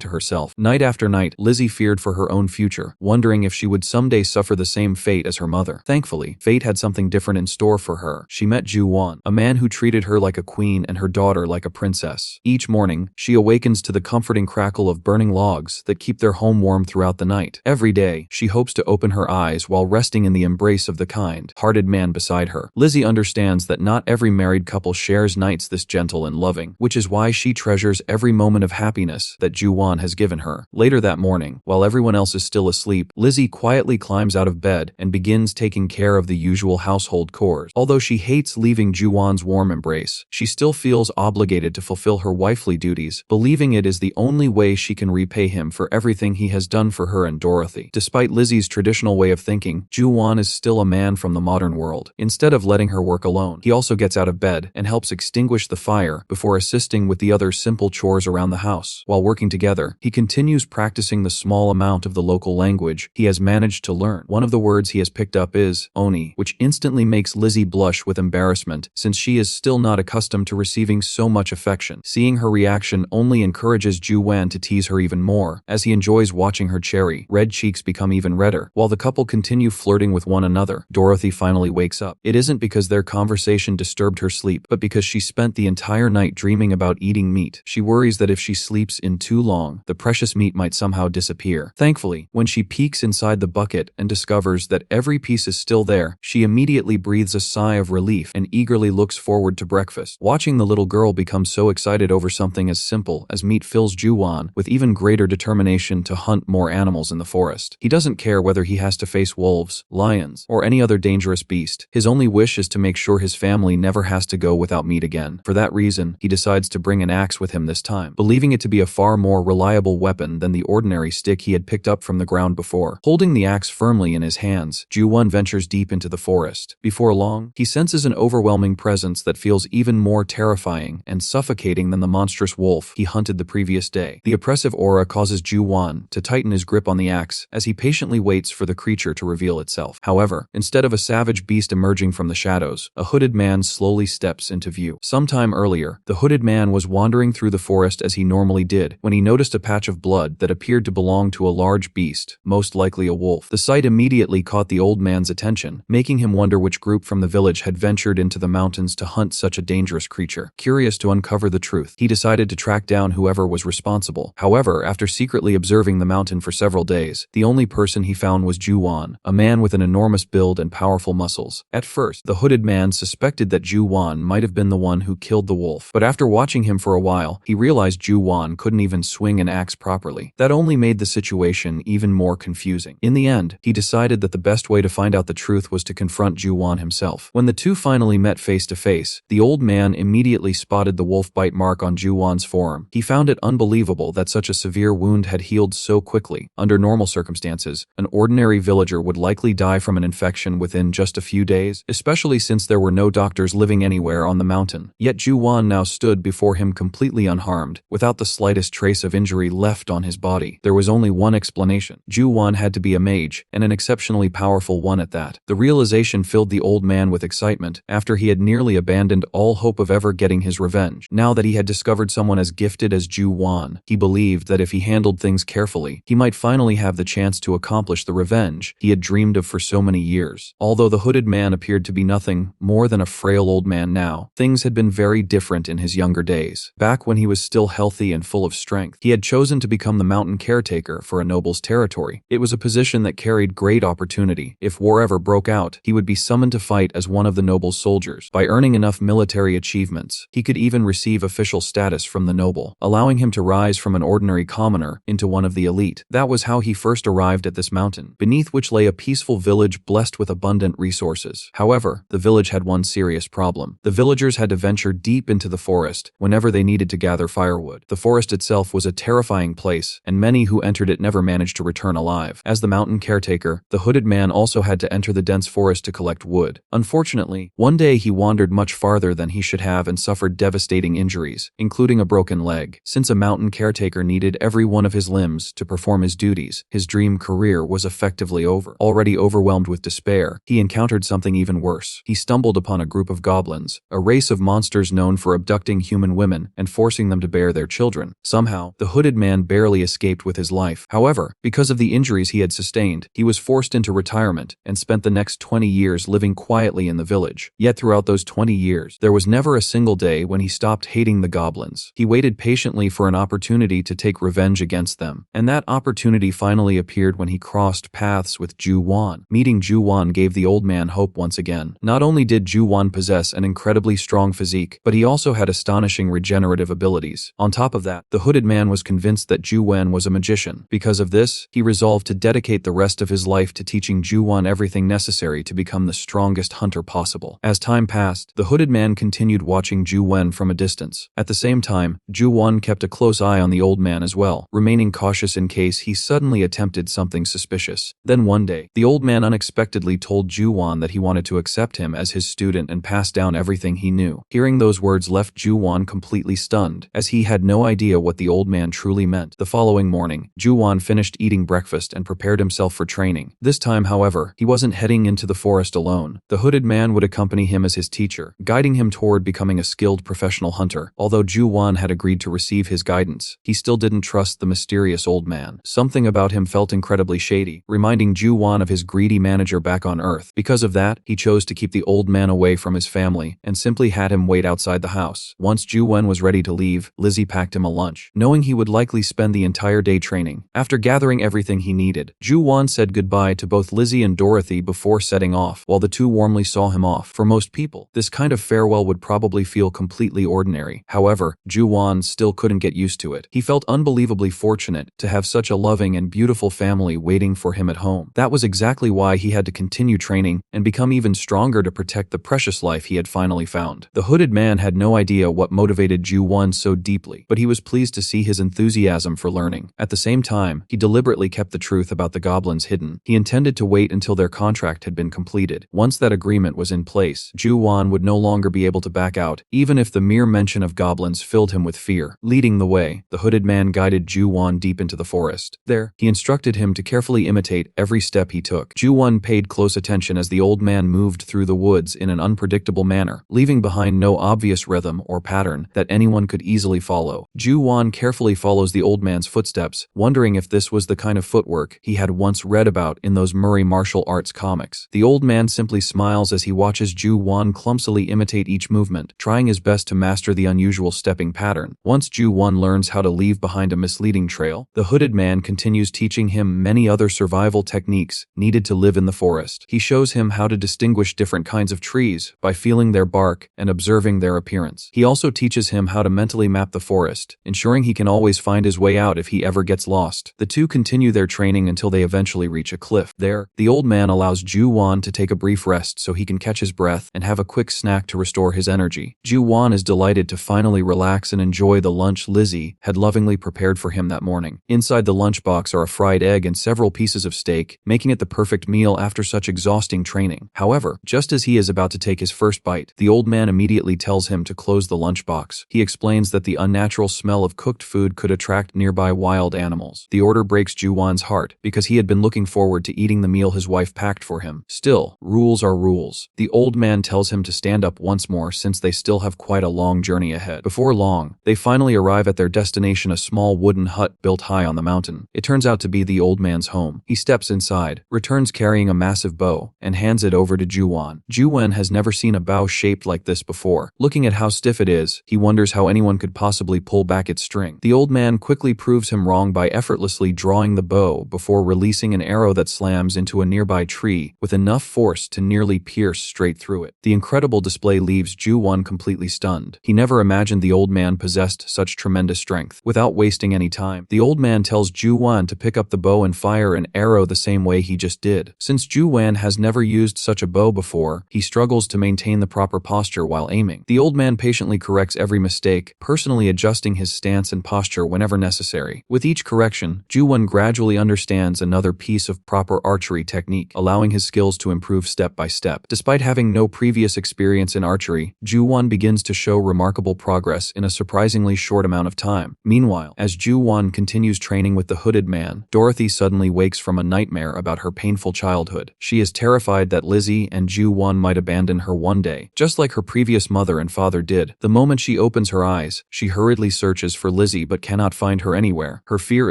to herself. Night after night, Lizzie feared for her own future, wondering if she would someday suffer the same fate as her mother. Thankfully, fate had something different in store for her. She met Ju-won, a man who treated her like a queen and her daughter like a princess. Each morning, she awakens to the comforting crackle of burning logs that keep their home warm throughout the night. Every day, she hopes to open her eyes while resting in the embrace of the kind-hearted man beside her. Lizzie understands that not every married couple shares nights this gentle and loving, which is why she treasures every moment of happiness that Ju-won has given her. Later that morning, while everyone else is still asleep, Lizzie quietly climbs out of bed and begins taking care of the usual household chores. Although she hates leaving Ju-won's warm embrace, she still feels obligated to fulfill her wifely duties, believing it is the only way she can repay him for everything he has done for her and Dorothy. Despite Lizzie's traditional way of thinking, Ju-won is still a man from the modern world. Instead of letting her work alone, he also gets out of bed and helps extinguish the fire before assisting with the other simple chores around the house. While working together, he continues practicing the small amount of the local language he has managed to learn. One of the words he has picked up is oni, which instantly makes Lizzie blush with embarrassment since she is still not accustomed to receiving so much affection. Seeing her reaction only encourages Ju-won to tease her even more. As he enjoys watching her cherry red cheeks become even redder, while the couple continue flirting with one another, Dorothy finally wakes up. It isn't because their conversation disturbed her sleep, but because she spent the entire night dreaming about eating meat. She worries that if she sleeps in too long, the precious meat might somehow disappear. Thankfully, when she peeks inside the bucket and discovers that every piece is still there, she immediately breathes a sigh of relief and eagerly looks forward to breakfast. Watching the little girl become so excited over something as simple as meat fills Ju-won with even greater determination to hunt more animals in the forest. He doesn't care whether he has to face wolves, lions, or any other dangerous beast. His only wish is to make sure his family never has to go without meat again. For that reason, he decides to bring an axe with him this time, believing it to be a far more reliable weapon than the ordinary stick he had picked up from the ground before. Holding the axe firmly in his hands, Ju-won ventures deep into the forest. Before long, he senses an overwhelming presence that feels even more terrifying and suffocating than the monstrous wolf he hunted the previous day. The oppressive aura causes Ju-won to tighten his grip on the axe as he patiently waits for the creature to reveal itself. However, instead of a savage beast emerging from the shadows, a hooded man slowly steps into view. Sometime earlier, the hooded man was wandering through the forest as he normally did when he noticed a patch of blood that appeared to belong to a large beast, most likely a wolf. The sight immediately caught the old man's attention, making him wonder which group from the village had ventured into the mountains to hunt such a dangerous creature. Curious to uncover the truth, he decided to track down whoever was responsible. However, after secretly observing the mountain for several days, the only person he found was Ju-won, a man with an enormous build and powerful muscles. At first, the hooded man suspected that Ju-won might have been the one who killed the wolf, but after watching him for a while, he realized Ju-won couldn't even swing an axe properly. That only made the situation even more confusing. In the end, he decided that the best way to find out the truth was to confront Ju-won himself. When the two finally met face to face, the old man immediately spotted the wolf bite mark on Ju-won's forearm. He found it unbelievable that such a severe wound had healed so quickly. Under normal circumstances, an ordinary villager would likely die from an infection within just a few days, especially since there were no doctors living anywhere on the mountain. Yet Ju-won now stood before him completely unharmed, without the slightest trace of injury left on his body. There was only one explanation. Ju-won had to be a mage, and an exceptionally powerful one at that. The realization filled the old man with excitement after he had nearly abandoned all hope of ever getting his revenge. Now that he had discovered someone as gifted as Ju-won, he believed that if he handled things carefully, he might finally have the chance to accomplish the revenge he had dreamed of for so many years. Although the hooded man appeared to be nothing more than a frail old man now, things had been very different in his younger days. Back when he was still healthy and full of strength, he had chosen to become the mountain caretaker for a noble's territory. It was a position that carried great opportunity. If war ever broke out, he would be summoned to fight as one of the noble's soldiers. By earning enough military achievements, he could even receive official status from the noble, allowing him to rise from an ordinary commoner into one of the elite. That was how he first arrived at this mountain, beneath which lay a peaceful village blessed with abundant resources. However, the village had one serious serious problem. The villagers had to venture deep into the forest whenever they needed to gather firewood. The forest itself was a terrifying place, and many who entered it never managed to return alive. As the mountain caretaker, the hooded man also had to enter the dense forest to collect wood. Unfortunately, one day he wandered much farther than he should have and suffered devastating injuries, including a broken leg. Since a mountain caretaker needed every one of his limbs to perform his duties, his dream career was effectively over. Already overwhelmed with despair, he encountered something even worse. He stumbled upon a group of goblins, a race of monsters known for abducting human women and forcing them to bear their children. Somehow, the hooded man barely escaped with his life. However, because of the injuries he had sustained, he was forced into retirement and spent the next 20 years living quietly in the village. Yet throughout those 20 years, there was never a single day when he stopped hating the goblins. He waited patiently for an opportunity to take revenge against them, and that opportunity finally appeared when he crossed paths with Ju-wan. Meeting Ju-wan gave the old man hope once again. Not only did Ju-wan possess an incredibly strong physique, but he also had astonishing regenerative abilities. On top of that, the hooded man was convinced that Ju-wan was a magician. Because of this, he resolved to dedicate the rest of his life to teaching Ju-wan everything necessary to become the strongest hunter possible. As time passed, the hooded man continued watching Ju-wan from a distance. At the same time, Ju-wan kept a close eye on the old man as well, remaining cautious in case he suddenly attempted something suspicious. Then one day, the old man unexpectedly told Ju-wan that he wanted to accept him as his student and pass down everything he knew. Hearing those words left Ju-wan completely stunned, as he had no idea what the old man truly meant. The following morning, Ju-wan finished eating breakfast and prepared himself for training. This time, however, he wasn't heading into the forest alone. The hooded man would accompany him as his teacher, guiding him toward becoming a skilled professional hunter. Although Ju-wan had agreed to receive his guidance, he still didn't trust the mysterious old man. Something about him felt incredibly shady, reminding Ju-wan of his greedy manager back on Earth. Because of that, he chose to keep the old man away from his family and simply had him wait outside the house. Once Ju-wan was ready to leave, Lizzie packed him a lunch, knowing he would likely spend the entire day training. After gathering everything he needed, Ju-wan said goodbye to both Lizzie and Dorothy before setting off, while the two warmly saw him off. For most people, this kind of farewell would probably feel completely ordinary. However, Ju-wan still couldn't get used to it. He felt unbelievably fortunate to have such a loving and beautiful family waiting for him at home. That was exactly why he had to continue training and become even stronger to protect the precious life he had finally found. The hooded man had no idea what motivated Ju-wan so deeply, but he was pleased to see his enthusiasm for learning. At the same time, he deliberately kept the truth about the goblins hidden. He intended to wait until their contract had been completed. Once that agreement was in place, Ju-wan would no longer be able to back out, even if the mere mention of goblins filled him with fear. Leading the way, the hooded man guided Ju-wan deep into the forest. There, he instructed him to carefully imitate every step he took. Ju-wan paid close attention as the old man moved through the woods in an unpredictable manner, leaving behind no obvious rhythm or pattern that anyone could easily follow. Ju-wan carefully follows the old man's footsteps, wondering if this was the kind of footwork he had once read about in those Murray martial arts comics. The old man simply smiles as he watches Ju-wan clumsily imitate each movement, trying his best to master the unusual stepping pattern. Once Ju-wan learns how to leave behind a misleading trail, the hooded man continues teaching him many other survival techniques needed to live in the forest. He shows him how to distinguish different kinds of trees by feeling their bark and observing their appearance. He also teaches him how to mentally map the forest, ensuring he can always find his way out if he ever gets lost. The two continue their training until they eventually reach a cliff. There, the old man allows Ju-wan to take a brief rest so he can catch his breath and have a quick snack to restore his energy. Ju-wan is delighted to finally relax and enjoy the lunch Lizzie had lovingly prepared for him that morning. Inside the lunchbox are a fried egg and several pieces of steak, making it the perfect meal after such exhausting training. However, just as he is about to take his first bite, the old man immediately tells him to close the lunchbox. He explains that the unnatural smell of cooked food could attract nearby wild animals. The order breaks Ju-wan's heart, because he had been looking forward to eating the meal his wife packed for him. Still, rules are rules. The old man tells him to stand up once more since they still have quite a long journey ahead. Before long, they finally arrive at their destination, a small wooden hut built high on the mountain. It turns out to be the old man's home. He steps inside, returns carrying a massive bow, and hands it over to Ju-wan. Ju-wan has never seen a bow shaped like this before. Looking at how stiff it is, he wonders how anyone could possibly pull back its string. The old man quickly proves him wrong by effortlessly drawing the bow before releasing an arrow that slams into a nearby tree with enough force to nearly pierce straight through it. The incredible display leaves Ju-wan completely stunned. He never imagined the old man possessed such tremendous strength. Without wasting any time, the old man tells Ju-wan to pick up the bow and fire an arrow the same way he just did. Since Ju-wan has never used such a bow before, he struggles to maintain the proper posture while aiming. The old man patiently corrects every mistake, personally adjusting his stance and posture whenever necessary. With each correction, Ju-won gradually understands another piece of proper archery technique, allowing his skills to improve step by step. Despite having no previous experience in archery, Ju-won begins to show remarkable progress in a surprisingly short amount of time. Meanwhile, as Ju-won continues training with the hooded man, Dorothy suddenly wakes from a nightmare about her painful childhood. She is terrified that Lizzie and Ju-won might abandon her one day, just like her previous mother and father did. The moment she opens her eyes, she hurriedly searches for Lizzie but cannot find her anywhere. Her fear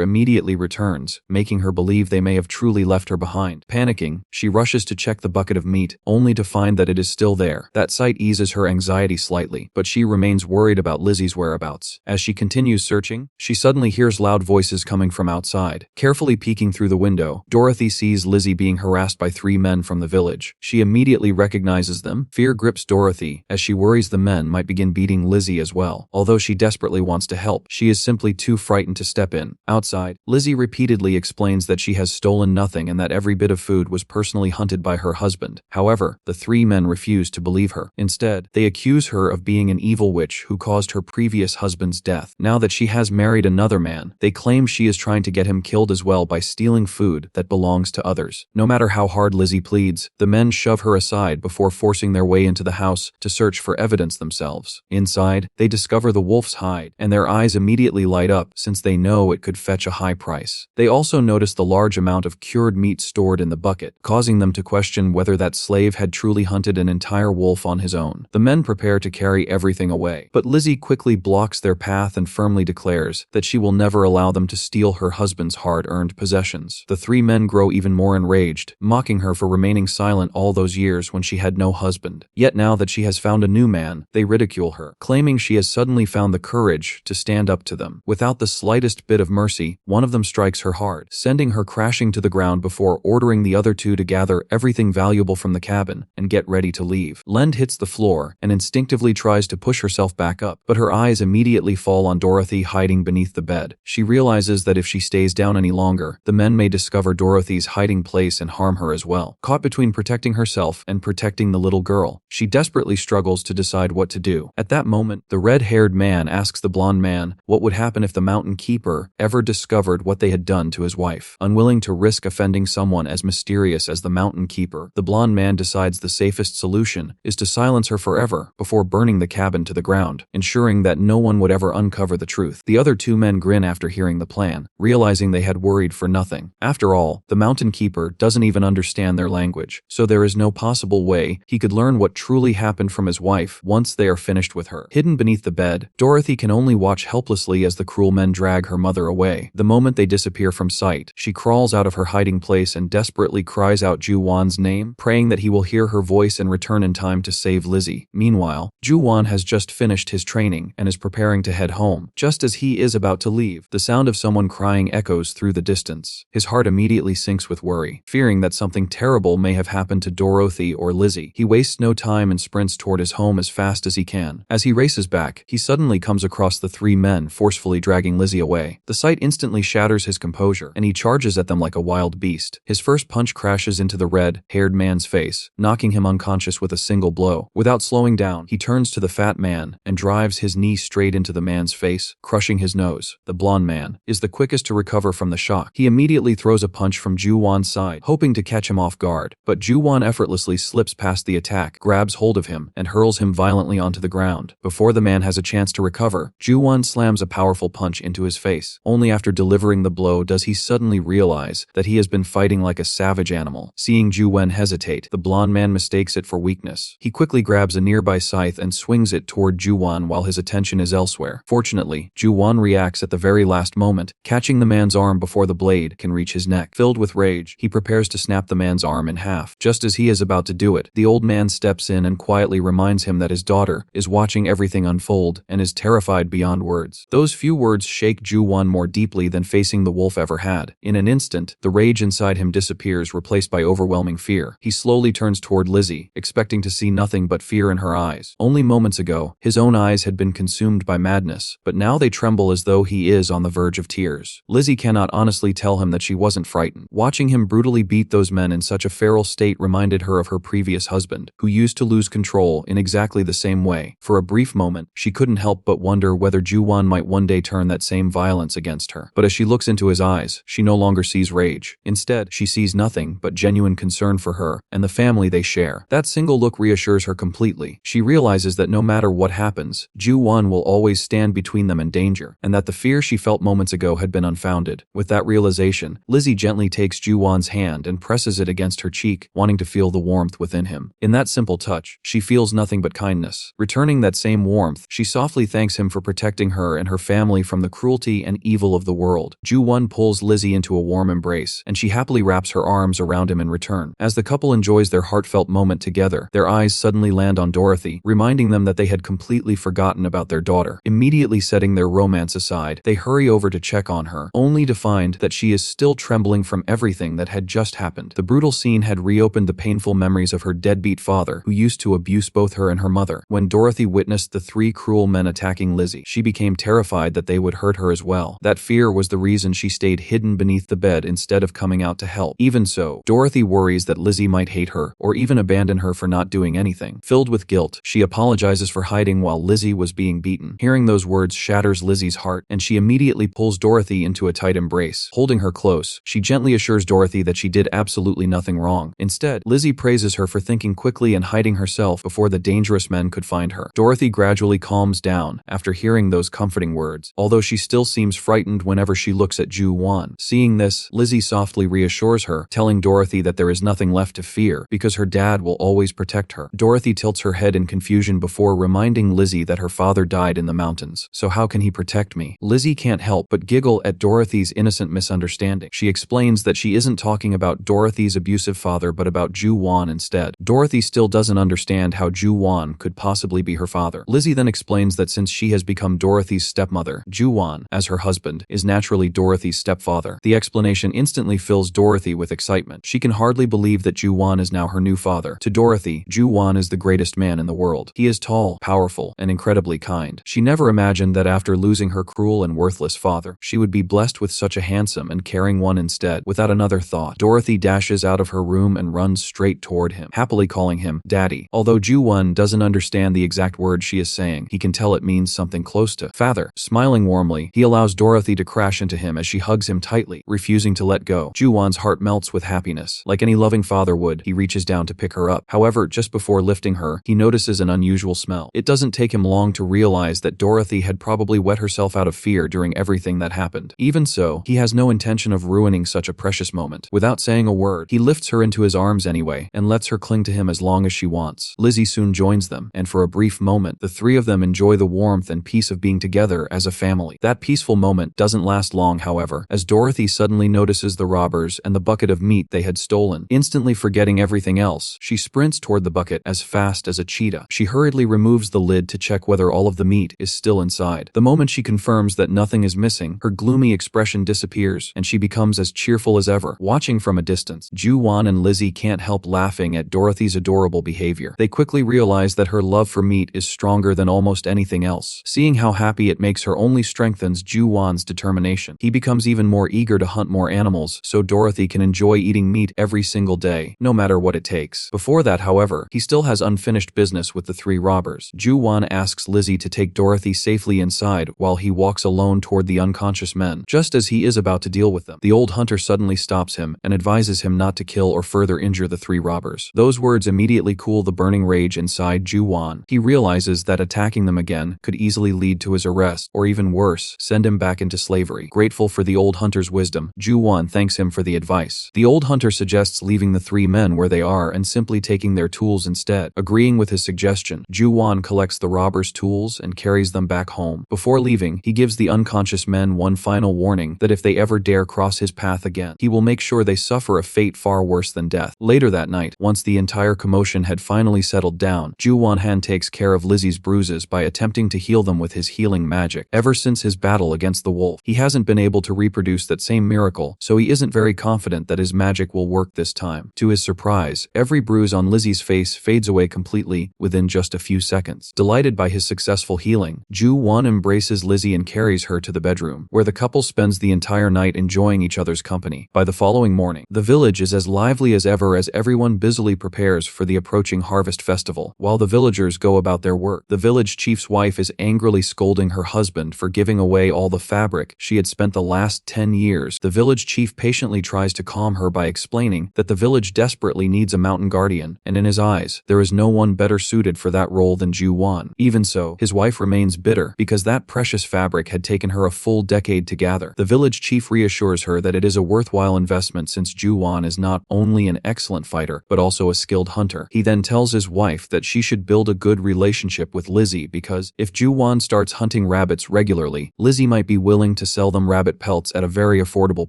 immediately returns, making her believe they may have truly left her behind. Panicking, she rushes to check the bucket of meat, only to find that it is still there. That sight eases her anxiety slightly, but she remains worried about Lizzie's whereabouts. As she continues searching, she suddenly hears loud voices coming from outside. Carefully peeking through the window, Dorothy sees Lizzie being harassed by 3 men from the village. She immediately recognizes them. Fear grips Dorothy, as she worries the men might begin beating Lizzie as well. Although she desperately wants to help, she is simply too frightened to step in. Outside, Lizzie repeatedly explains that she has stolen nothing and that every bit of food was personally hunted by her husband. However, the 3 men refuse to believe her. Instead, they accuse her of being an evil witch who caused her previous husband's death. Now that she has married another man, they claim she is trying to get him killed as well by stealing food that belongs to others. No matter how hard Lizzie pleads, the men shove her aside before forcing their way into the house to search for evidence themselves. Inside, they discover the wolf's hide, and their eyes immediately light up since they know it could fetch a high price. They also notice the large amount of cured meat stored in the bucket, causing them to question whether that slave had truly hunted an entire wolf on his own. The men prepare to carry everything away, but Lizzie quickly blocks their path and firmly declares that she will never allow them to steal her husband's hard-earned possessions. The 3 men grow even more enraged, mocking her for remaining silent all those years when she had no husband. Yet now that she has found a new man, they ridicule her, claiming she has suddenly found the courage to stand up to them. Without the slightest bit of mercy, one of them strikes her hard, sending her crashing to the ground before ordering the other 2 to gather everything valuable from the cabin and get ready to leave. Lend hits the floor and instinctively tries to push herself back up, but her eyes immediately fall on Dorothy hiding beneath the bed. She realizes that if she stays down any longer, the men may discover Dorothy's hiding place and harm her as well. Caught between protecting herself and protecting the little girl, she desperately struggles to decide what to do. At that moment, the red-haired man asks the blonde man what would happen if the mountain keeper ever discovered what they had done to his wife. Unwilling to risk offending someone as mysterious as the mountain keeper, the blonde man decides the safest solution is to silence her forever before burning the cabin to the ground, ensuring that no one would ever uncover the truth. The other 2 men grin after hearing the plan, realizing they had worried for nothing. After all, the mountain keeper doesn't even understand their language, so there is no possible way he could learn what truly happened from his wife once they are finished with her. Hidden beneath the bed, Dorothy can only watch helplessly as the cruel men drag her mother away. The moment they disappear from sight, she crawls out of her hiding place and desperately cries out Ju-won's name, praying that he will hear her voice and return in time to save Lizzie. Meanwhile, Ju-won has just finished his training and is preparing to head home. Just as he is about to leave, the sound of someone crying echoes through the distance. His heart immediately sinks with worry, fearing that something terrible may have happened to Dorothy or Lizzie. He wastes no time and sprints toward his home as fast as he can. As he races back, he suddenly comes across the 3 men forcefully dragging Lizzie away. The sight instantly shatters his composure, and he charges at them like a wild beast. His first punch crashes into the red-haired man's face, knocking him unconscious with a single blow. Without slowing down, he turns to the fat man and drives his knee straight into the man's face, crushing his nose. The blonde man is the quickest to recover from the shock. He immediately throws a punch from Ju-won's side, hoping to catch him off guard, but Ju-won effortlessly slips past the attack, grabs hold of him, and hurls him violently onto the ground. Before the man has a chance to recover, Ju-won slams a powerful punch into his face. Only after delivering the blow does he suddenly realize that he has been fighting like a savage animal. Seeing Ju-won hesitate, the blonde man mistakes it for weakness. He quickly grabs a nearby scythe and swings it toward Ju-won while his attention is elsewhere. Fortunately, Ju-won reacts at the very last moment, catching the man's arm before the blade can reach his neck. Filled with rage, he prepares to snap the man's arm in half. Just as he is about to do it, the old man steps in and quietly reminds him that his daughter is watching everything unfold and is terrified beyond words. Those few words shake Ju-won more deeply than facing the wolf ever had. In an instant, the rage inside him disappears, replaced by overwhelming fear. He slowly turns toward Lizzie, expecting to see nothing but fear in her eyes. Only moments ago, his own eyes had been consumed by madness, but now they tremble as though he is on the verge of tears. Lizzie cannot honestly tell him that she wasn't frightened. Watching him brutally beat those men in such a feral state reminded her of her previous husband, who used to lose control in exactly the same way. For a brief moment, she couldn't help but wonder whether Ju-won might one day turn that same violence against her. But as she looks into his eyes, she no longer sees rage. Instead, she sees nothing but genuine concern for her and the family they share. That single look reassures her completely. She realizes that no matter what happens, Ju-won will always stand between them and danger, and that the fear she felt moments ago had been unfounded. With that realization, Lizzie gently takes Ju-won's hand and presses it against her cheek, wanting to feel the warmth within him. In that simple touch, she feels nothing but kindness. Returning that same warmth, she softly thanks him for protecting her and her family from the cruelty and evil of the world. Ju-won pulls Lizzie into a warm embrace, and she happily wraps her arms around him in return. As the couple enjoys their heartfelt moment together, their eyes suddenly land on Dorothy, reminding them that they had completely forgotten about their daughter. Immediately setting their romance aside, they hurry over to check on her, only to find that she is still trembling from everything that had just happened. The brutal scene had reopened the painful memories of her deadbeat father, who used to abuse both her and her mother. When Dorothy witnessed the three cruel men attacking Lizzie, she became terrified that they would hurt her as well. That fear was the reason she stayed hidden beneath the bed instead of coming out to help. Even so, Dorothy worries that Lizzie might hate her or even abandon her for not doing anything. Filled with guilt, she apologizes for hiding while Lizzie was being beaten. Hearing those words shatters Lizzie's heart, and she immediately pulls Dorothy into a tight embrace. Holding her close, she gently assures Dorothy that she did absolutely nothing wrong. Instead, Lizzie praises her for thinking quickly and hiding herself before the dangerous men could find her. Dorothy gradually calms down after hearing those comforting words, although she still seems frightened whenever she looks at Ju-won. Seeing this, Lizzie softly reassures her, telling Dorothy that there is nothing left to fear because her dad will always protect her. Dorothy tilts her head in confusion before reminding Lizzie that her father died in the mountains. So how can he protect me? Lizzie can't help but giggle at Dorothy's innocent misunderstanding. She explains that she isn't talking about Dorothy's abusive father but about Ju-won instead. Dorothy still doesn't understand how Ju-won could possibly be her father. Lizzie then explains that since she has become Dorothy's stepmother, Ju-won, as her husband, is naturally Dorothy's stepfather. The explanation instantly fills Dorothy with excitement. She can hardly believe that Ju-won is now her new father. To Dorothy, Ju-won is the greatest man in the world. He is tall, powerful, and incredibly kind. She never imagined that after losing her cruel and worthless father, she would be blessed with such a handsome and caring one instead. Without another thought, Dorothy dashes out of her room and runs straight toward him, happily calling him Daddy. Although Ju-won doesn't understand the exact words she is saying, he can tell it means something close to father. Smiling warmly, he allows Dorothy to crash into him as she hugs him tightly, refusing to let go. Ju-won's heart melts with happiness. Like any loving father would, he reaches down to pick her up. However, just before lifting her, he notices an unusual smell. It doesn't take him long to realize that Dorothy had probably wet herself out of fear during everything that happened. Even so, he has no intention of ruining such a precious moment. Without saying a word, he lifts her into his arms anyway and lets her cling to him as long as she wants. Lizzie soon joins them, and for a brief moment, the three of them enjoy the warmth and peace of being together as a family. That peaceful moment doesn't last long, however, as Dorothy suddenly notices the robbers and the bucket of meat they had stolen. Instantly forgetting everything else, she sprints toward the bucket as fast as a cheetah. She hurriedly removes the lid to check whether all of the meat is still inside. The moment she confirms that nothing is missing, her gloomy expression disappears, and she becomes as cheerful as ever. Watching from a distance, Ju-won and Lizzie can't help laughing at Dorothy's adorable behavior. They quickly realize that her love for meat is stronger than almost anything else. Seeing how happy it makes her only strengthens Ju-won's determination. He becomes even more eager to hunt more animals so Dorothy can enjoy eating meat every single day, no matter what it takes. Before that, however, he still has unfinished business with the three robbers. Ju-won asks Lizzie to take Dorothy safely inside while he walks alone toward the unconscious men. Just as he is about to deal with them, the old hunter suddenly stops him and advises him not to kill or further injure the three robbers. Those words immediately cool the burning rage inside Ju-won. He realizes that attacking them again could easily lead to his arrest, or even worse, send him back into slavery. Grateful for the old hunter's wisdom, Ju-won thanks him for the advice. The old hunter suggests leaving the three men where they are and simply taking their tools instead. Agreeing with his suggestion, Ju-won collects the robbers' tools and carries them back home. Before leaving, he gives the unconscious men one final warning that if they ever dare cross his path again, he will make sure they suffer a fate far worse than death. Later that night, once the entire commotion had finally settled down, Ju-won takes care of Lizzie's bruises by attempting to heal them with his healing magic. Ever since his battle against the wolf, he hasn't been able to reproduce that same miracle, so he isn't very confident that his magic will work this time. To his surprise, every bruise on Lizzie's face fades away completely within just a few seconds. Delighted by his successful healing, Ju-won embraces Lizzie and carries her to the bedroom, where the couple spends the entire night enjoying each other's company. By the following morning, the village is as lively as ever as everyone busily prepares for the the approaching harvest festival. While the villagers go about their work, the village chief's wife is angrily scolding her husband for giving away all the fabric she had spent the last 10 years. The village chief patiently tries to calm her by explaining that the village desperately needs a mountain guardian, and in his eyes, there is no one better suited for that role than Ju-won. Even so, his wife remains bitter because that precious fabric had taken her a full decade to gather. The village chief reassures her that it is a worthwhile investment since Ju-won is not only an excellent fighter, but also a skilled hunter. He then tells his wife that she should build a good relationship with Lizzie because if Ju-won starts hunting rabbits regularly, Lizzie might be willing to sell them rabbit pelts at a very affordable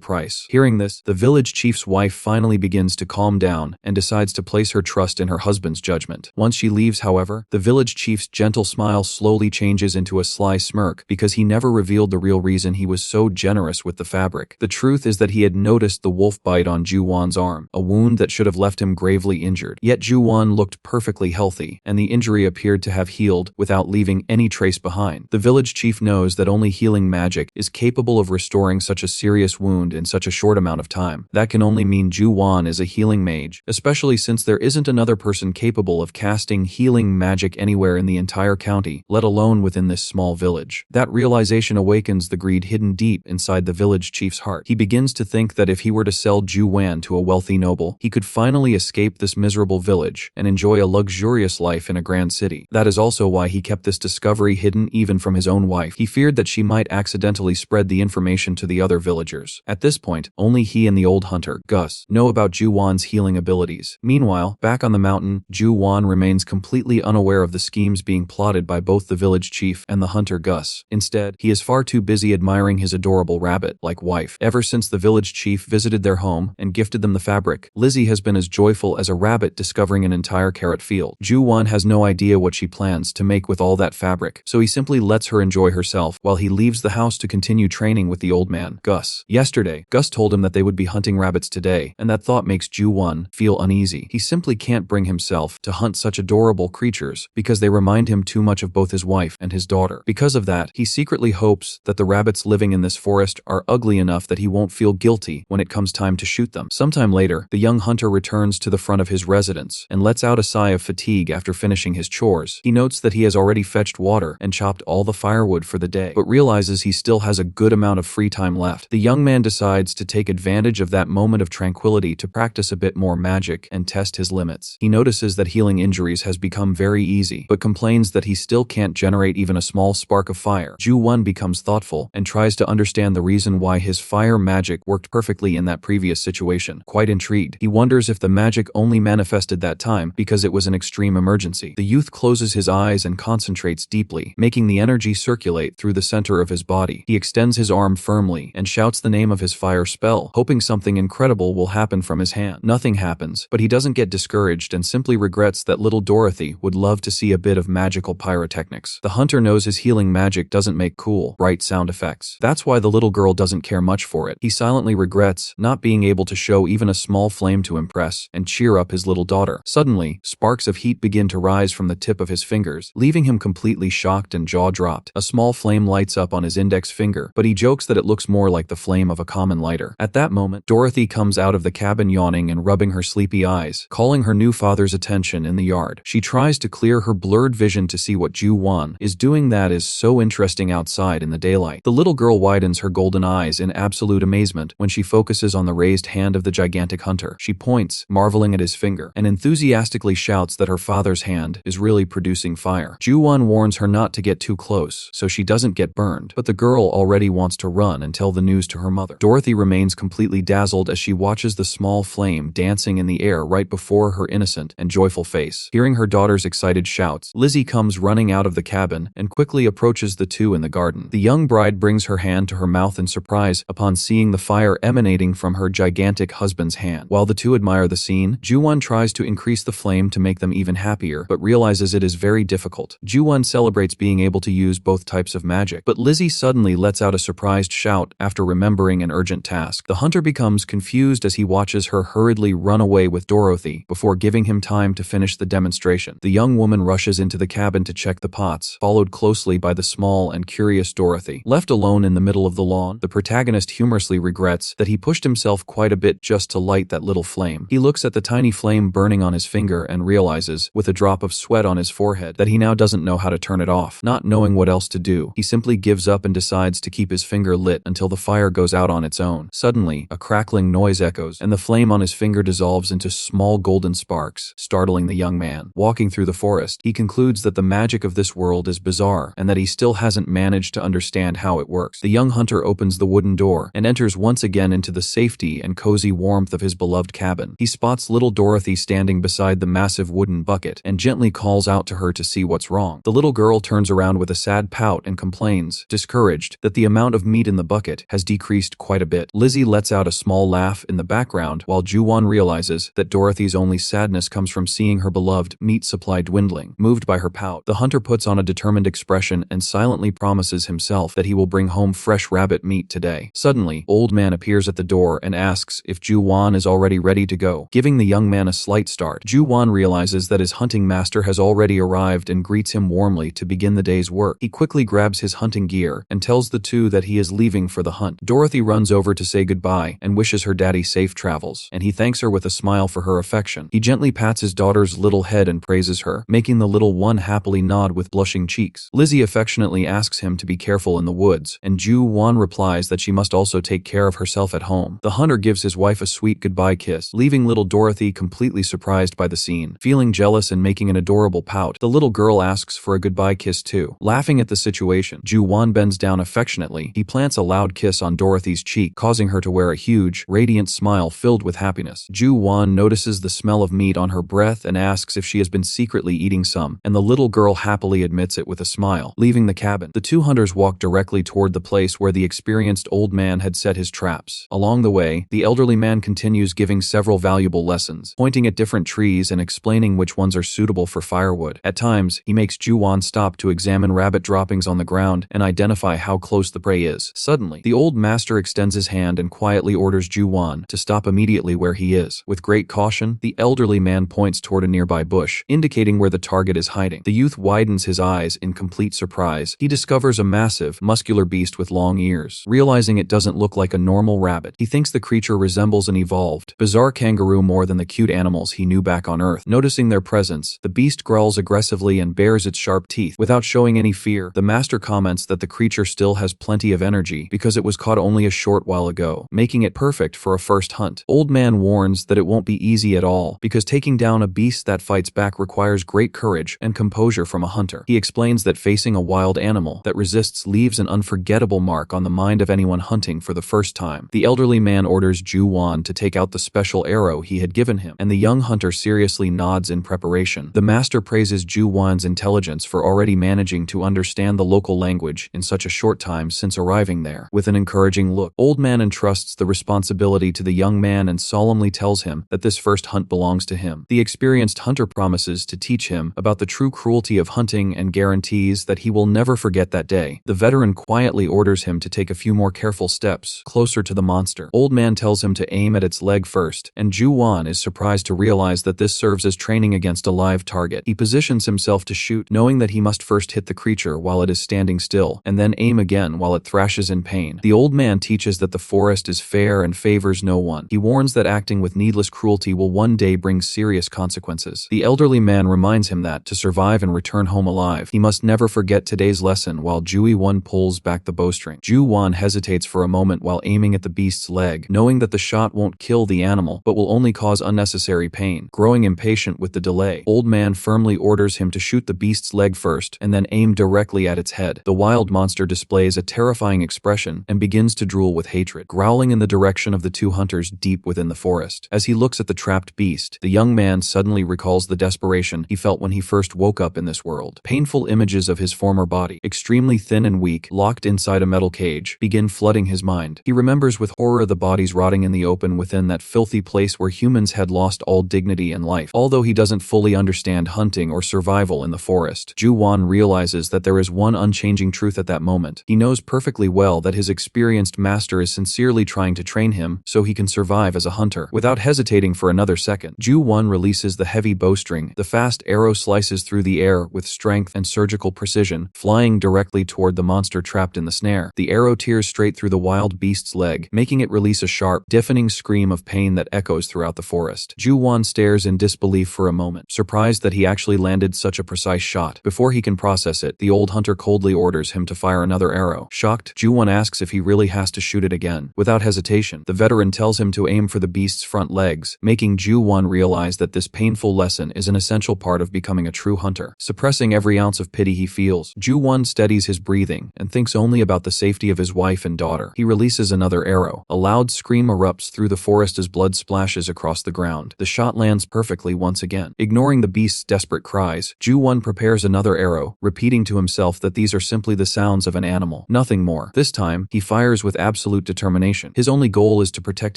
price. Hearing this, the village chief's wife finally begins to calm down and decides to place her trust in her husband's judgment. Once she leaves, however, the village chief's gentle smile slowly changes into a sly smirk because he never revealed the real reason he was so generous with the fabric. The truth is that he had noticed the wolf bite on Ju-won's arm, a wound that should have left him gravely injured. Yet Ju-won looked perfectly healthy, and the injury appeared to have healed without leaving any trace behind. The village chief knows that only healing magic is capable of restoring such a serious wound in such a short amount of time. That can only mean Ju-won is a healing mage, especially since there isn't another person capable of casting healing magic anywhere in the entire county, let alone within this small village. That realization awakens the greed hidden deep inside the village chief's heart. He begins to think that if he were to sell Ju-won to a wealthy noble, he could finally escape this miserable village and enjoy a luxurious life in a grand city. That is also why he kept this discovery hidden even from his own wife. He feared that she might accidentally spread the information to the other villagers. At this point, only he and the old hunter, Gus, know about Ju-won's healing abilities. Meanwhile, back on the mountain, Ju-won remains completely unaware of the schemes being plotted by both the village chief and the hunter Gus. Instead, he is far too busy admiring his adorable rabbit-like wife. Ever since the village chief visited their home and gifted them the fabric, Lizzie has been as joyful as a rabbit discovering an entire carrot field. Ju-won has no idea what she plans to make with all that fabric, so he simply lets her enjoy herself while he leaves the house to continue training with the old man, Gus. Yesterday, Gus told him that they would be hunting rabbits today, and that thought makes Ju-won feel uneasy. He simply can't bring himself to hunt such adorable creatures because they remind him too much of both his wife and his daughter. Because of that, he secretly hopes that the rabbits living in this forest are ugly enough that he won't feel guilty when it comes time to shoot them. Sometime later, the young hunter returns to the front of his residence and lets out a sigh of fatigue after finishing his chores. He notes that he has already fetched water and chopped all the firewood for the day, but realizes he still has a good amount of free time left. The young man decides to take advantage of that moment of tranquility to practice a bit more magic and test his limits. He notices that healing injuries has become very easy, but complains that he still can't generate even a small spark of fire. Ju-won becomes thoughtful and tries to understand the reason why his fire magic worked perfectly in that previous situation. Quite intrigued, he wonders if the magic only manifested that time because it was an extreme emergency. The youth closes his eyes and concentrates deeply, making the energy circulate through the center of his body. He extends his arm firmly and shouts the name of his fire spell, hoping something incredible will happen from his hand. Nothing happens, but he doesn't get discouraged and simply regrets that little Dorothy would love to see a bit of magical pyrotechnics. The hunter knows his healing magic doesn't make cool, bright sound effects. That's why the little girl doesn't care much for it. He silently regrets not being able to show even a small flame to impress and cheer up his little daughter. Suddenly, sparks of heat begin to rise from the tip of his fingers, leaving him completely shocked and jaw-dropped. A small flame lights up on his index finger, but he jokes that it looks more like the flame of a common lighter. At that moment, Dorothy comes out of the cabin yawning and rubbing her sleepy eyes, calling her new father's attention in the yard. She tries to clear her blurred vision to see what Ju-won is doing that is so interesting outside in the daylight. The little girl widens her golden eyes in absolute amazement when she focuses on the raised hand of the gigantic hunter. She points, marveling at his finger, and enthusiastically shouts that her father's hand is really producing fire. Ju-won warns her not to get too close so she doesn't get burned, but the girl already wants to run and tell the news to her mother. Dorothy remains completely dazzled as she watches the small flame dancing in the air right before her innocent and joyful face. Hearing her daughter's excited shouts, Lizzie comes running out of the cabin and quickly approaches the two in the garden. The young bride brings her hand to her mouth in surprise upon seeing the fire emanating from her gigantic husband's hand. While the two admire the scene, Ju-won tries to increase the flame to make them even happier, but realizes it is very difficult. Ju-won celebrates being able to use both types of magic, but Lizzie suddenly lets out a surprised shout after remembering an urgent task. The hunter becomes confused as he watches her hurriedly run away with Dorothy before giving him time to finish the demonstration. The young woman rushes into the cabin to check the pots, followed closely by the small and curious Dorothy. Left alone in the middle of the lawn, the protagonist humorously regrets that he pushed himself quite a bit just to light that little flame. He looks at the tiny flame burning tingling on his finger and realizes, with a drop of sweat on his forehead, that he now doesn't know how to turn it off. Not knowing what else to do, he simply gives up and decides to keep his finger lit until the fire goes out on its own. Suddenly, a crackling noise echoes, and the flame on his finger dissolves into small golden sparks, startling the young man. Walking through the forest, he concludes that the magic of this world is bizarre, and that he still hasn't managed to understand how it works. The young hunter opens the wooden door and enters once again into the safety and cozy warmth of his beloved cabin. He spots little Dorothy standing beside the massive wooden bucket and gently calls out to her to see what's wrong. The little girl turns around with a sad pout and complains, discouraged, that the amount of meat in the bucket has decreased quite a bit. Lizzie lets out a small laugh in the background while Ju-won realizes that Dorothy's only sadness comes from seeing her beloved meat supply dwindling. Moved by her pout, the hunter puts on a determined expression and silently promises himself that he will bring home fresh rabbit meat today. Suddenly, Old Man appears at the door and asks if Ju-won is already ready to go. Giving the young man a slight start, Ju-won realizes that his hunting master has already arrived and greets him warmly to begin the day's work. He quickly grabs his hunting gear and tells the two that he is leaving for the hunt. Dorothy runs over to say goodbye and wishes her daddy safe travels, and he thanks her with a smile for her affection. He gently pats his daughter's little head and praises her, making the little one happily nod with blushing cheeks. Lizzie affectionately asks him to be careful in the woods, and Ju-won replies that she must also take care of herself at home. The hunter gives his wife a sweet goodbye kiss, leaving little Dorothy completely surprised by the scene. Feeling jealous and making an adorable pout, the little girl asks for a goodbye kiss too. Laughing at the situation, Ju-won bends down affectionately. He plants a loud kiss on Dorothy's cheek, causing her to wear a huge, radiant smile filled with happiness. Ju-won notices the smell of meat on her breath and asks if she has been secretly eating some, and the little girl happily admits it with a smile. Leaving the cabin, the two hunters walk directly toward the place where the experienced old man had set his traps. Along the way, the elderly man continues giving several valuable lessons, pointing at different trees and explaining which ones are suitable for firewood. At times, he makes Ju-won stop to examine rabbit droppings on the ground and identify how close the prey is. Suddenly, the old master extends his hand and quietly orders Ju-won to stop immediately where he is. With great caution, the elderly man points toward a nearby bush, indicating where the target is hiding. The youth widens his eyes in complete surprise. He discovers a massive, muscular beast with long ears. Realizing it doesn't look like a normal rabbit, he thinks the creature resembles an evolved, bizarre kangaroo more than the cute animals he knew back on Earth. Noticing their presence, the beast growls aggressively and bares its sharp teeth. Without showing any fear, the master comments that the creature still has plenty of energy because it was caught only a short while ago, making it perfect for a first hunt. Old Man warns that it won't be easy at all because taking down a beast that fights back requires great courage and composure from a hunter. He explains that facing a wild animal that resists leaves an unforgettable mark on the mind of anyone hunting for the first time. The elderly man orders Ju-won to take out the special arrow he had given him, and the young hunter seriously nods in preparation. The master praises Ju-won's intelligence for already managing to understand the local language in such a short time since arriving there. With an encouraging look, Old Man entrusts the responsibility to the young man and solemnly tells him that this first hunt belongs to him. The experienced hunter promises to teach him about the true cruelty of hunting and guarantees that he will never forget that day. The veteran quietly orders him to take a few more careful steps closer to the monster. Old Man tells him to aim at its leg first, and Ju-won is surprised to realize that this serves as training against a live target. He positions himself to shoot, knowing that he must first hit the creature while it is standing still, and then aim again while it thrashes in pain. The old man teaches that the forest is fair and favors no one. He warns that acting with needless cruelty will one day bring serious consequences. The elderly man reminds him that, to survive and return home alive, he must never forget today's lesson while Ju-won pulls back the bowstring. Ju-won hesitates for a moment while aiming at the beast's leg, knowing that the shot won't kill the animal, but will only cause unnecessary pain. Growing impatient with the delay, Old Man firmly orders him to shoot the beast's leg first and then aim directly at its head. The wild monster displays a terrifying expression and begins to drool with hatred, growling in the direction of the two hunters deep within the forest. As he looks at the trapped beast, the young man suddenly recalls the desperation he felt when he first woke up in this world. Painful images of his former body, extremely thin and weak, locked inside a metal cage, begin flooding his mind. He remembers with horror the bodies rotting in the open within that filthy place where humans had lost all dignity and life. Although he doesn't fully understand hunting or survival in the forest, Ju-won realizes that there is one unchanging truth at that moment. He knows perfectly well that his experienced master is sincerely trying to train him so he can survive as a hunter. Without hesitating for another second, Ju-won releases the heavy bowstring. The fast arrow slices through the air with strength and surgical precision, flying directly toward the monster trapped in the snare. The arrow tears straight through the wild beast's leg, making it release a sharp, deafening scream of pain that echoes throughout the forest. Ju-won stares in disbelief for a moment, surprised that he actually landed such a precise shot. Before he can process it, the old hunter coldly orders him to fire another arrow. Shocked, Ju-won asks if he really has to shoot it again. Without hesitation, the veteran tells him to aim for the beast's front legs, making Ju-won realize that this painful lesson is an essential part of becoming a true hunter. Suppressing every ounce of pity he feels, Ju-won steadies his breathing and thinks only about the safety of his wife and daughter. He releases another arrow. A loud scream erupts through the forest as blood splashes across the ground. The shot lands perfectly once again. Ignoring the beast's desperate cries, Ju-won prepares another arrow, repeating to himself that these are simply the sounds of an animal, nothing more. This time, he fires with absolute determination. His only goal is to protect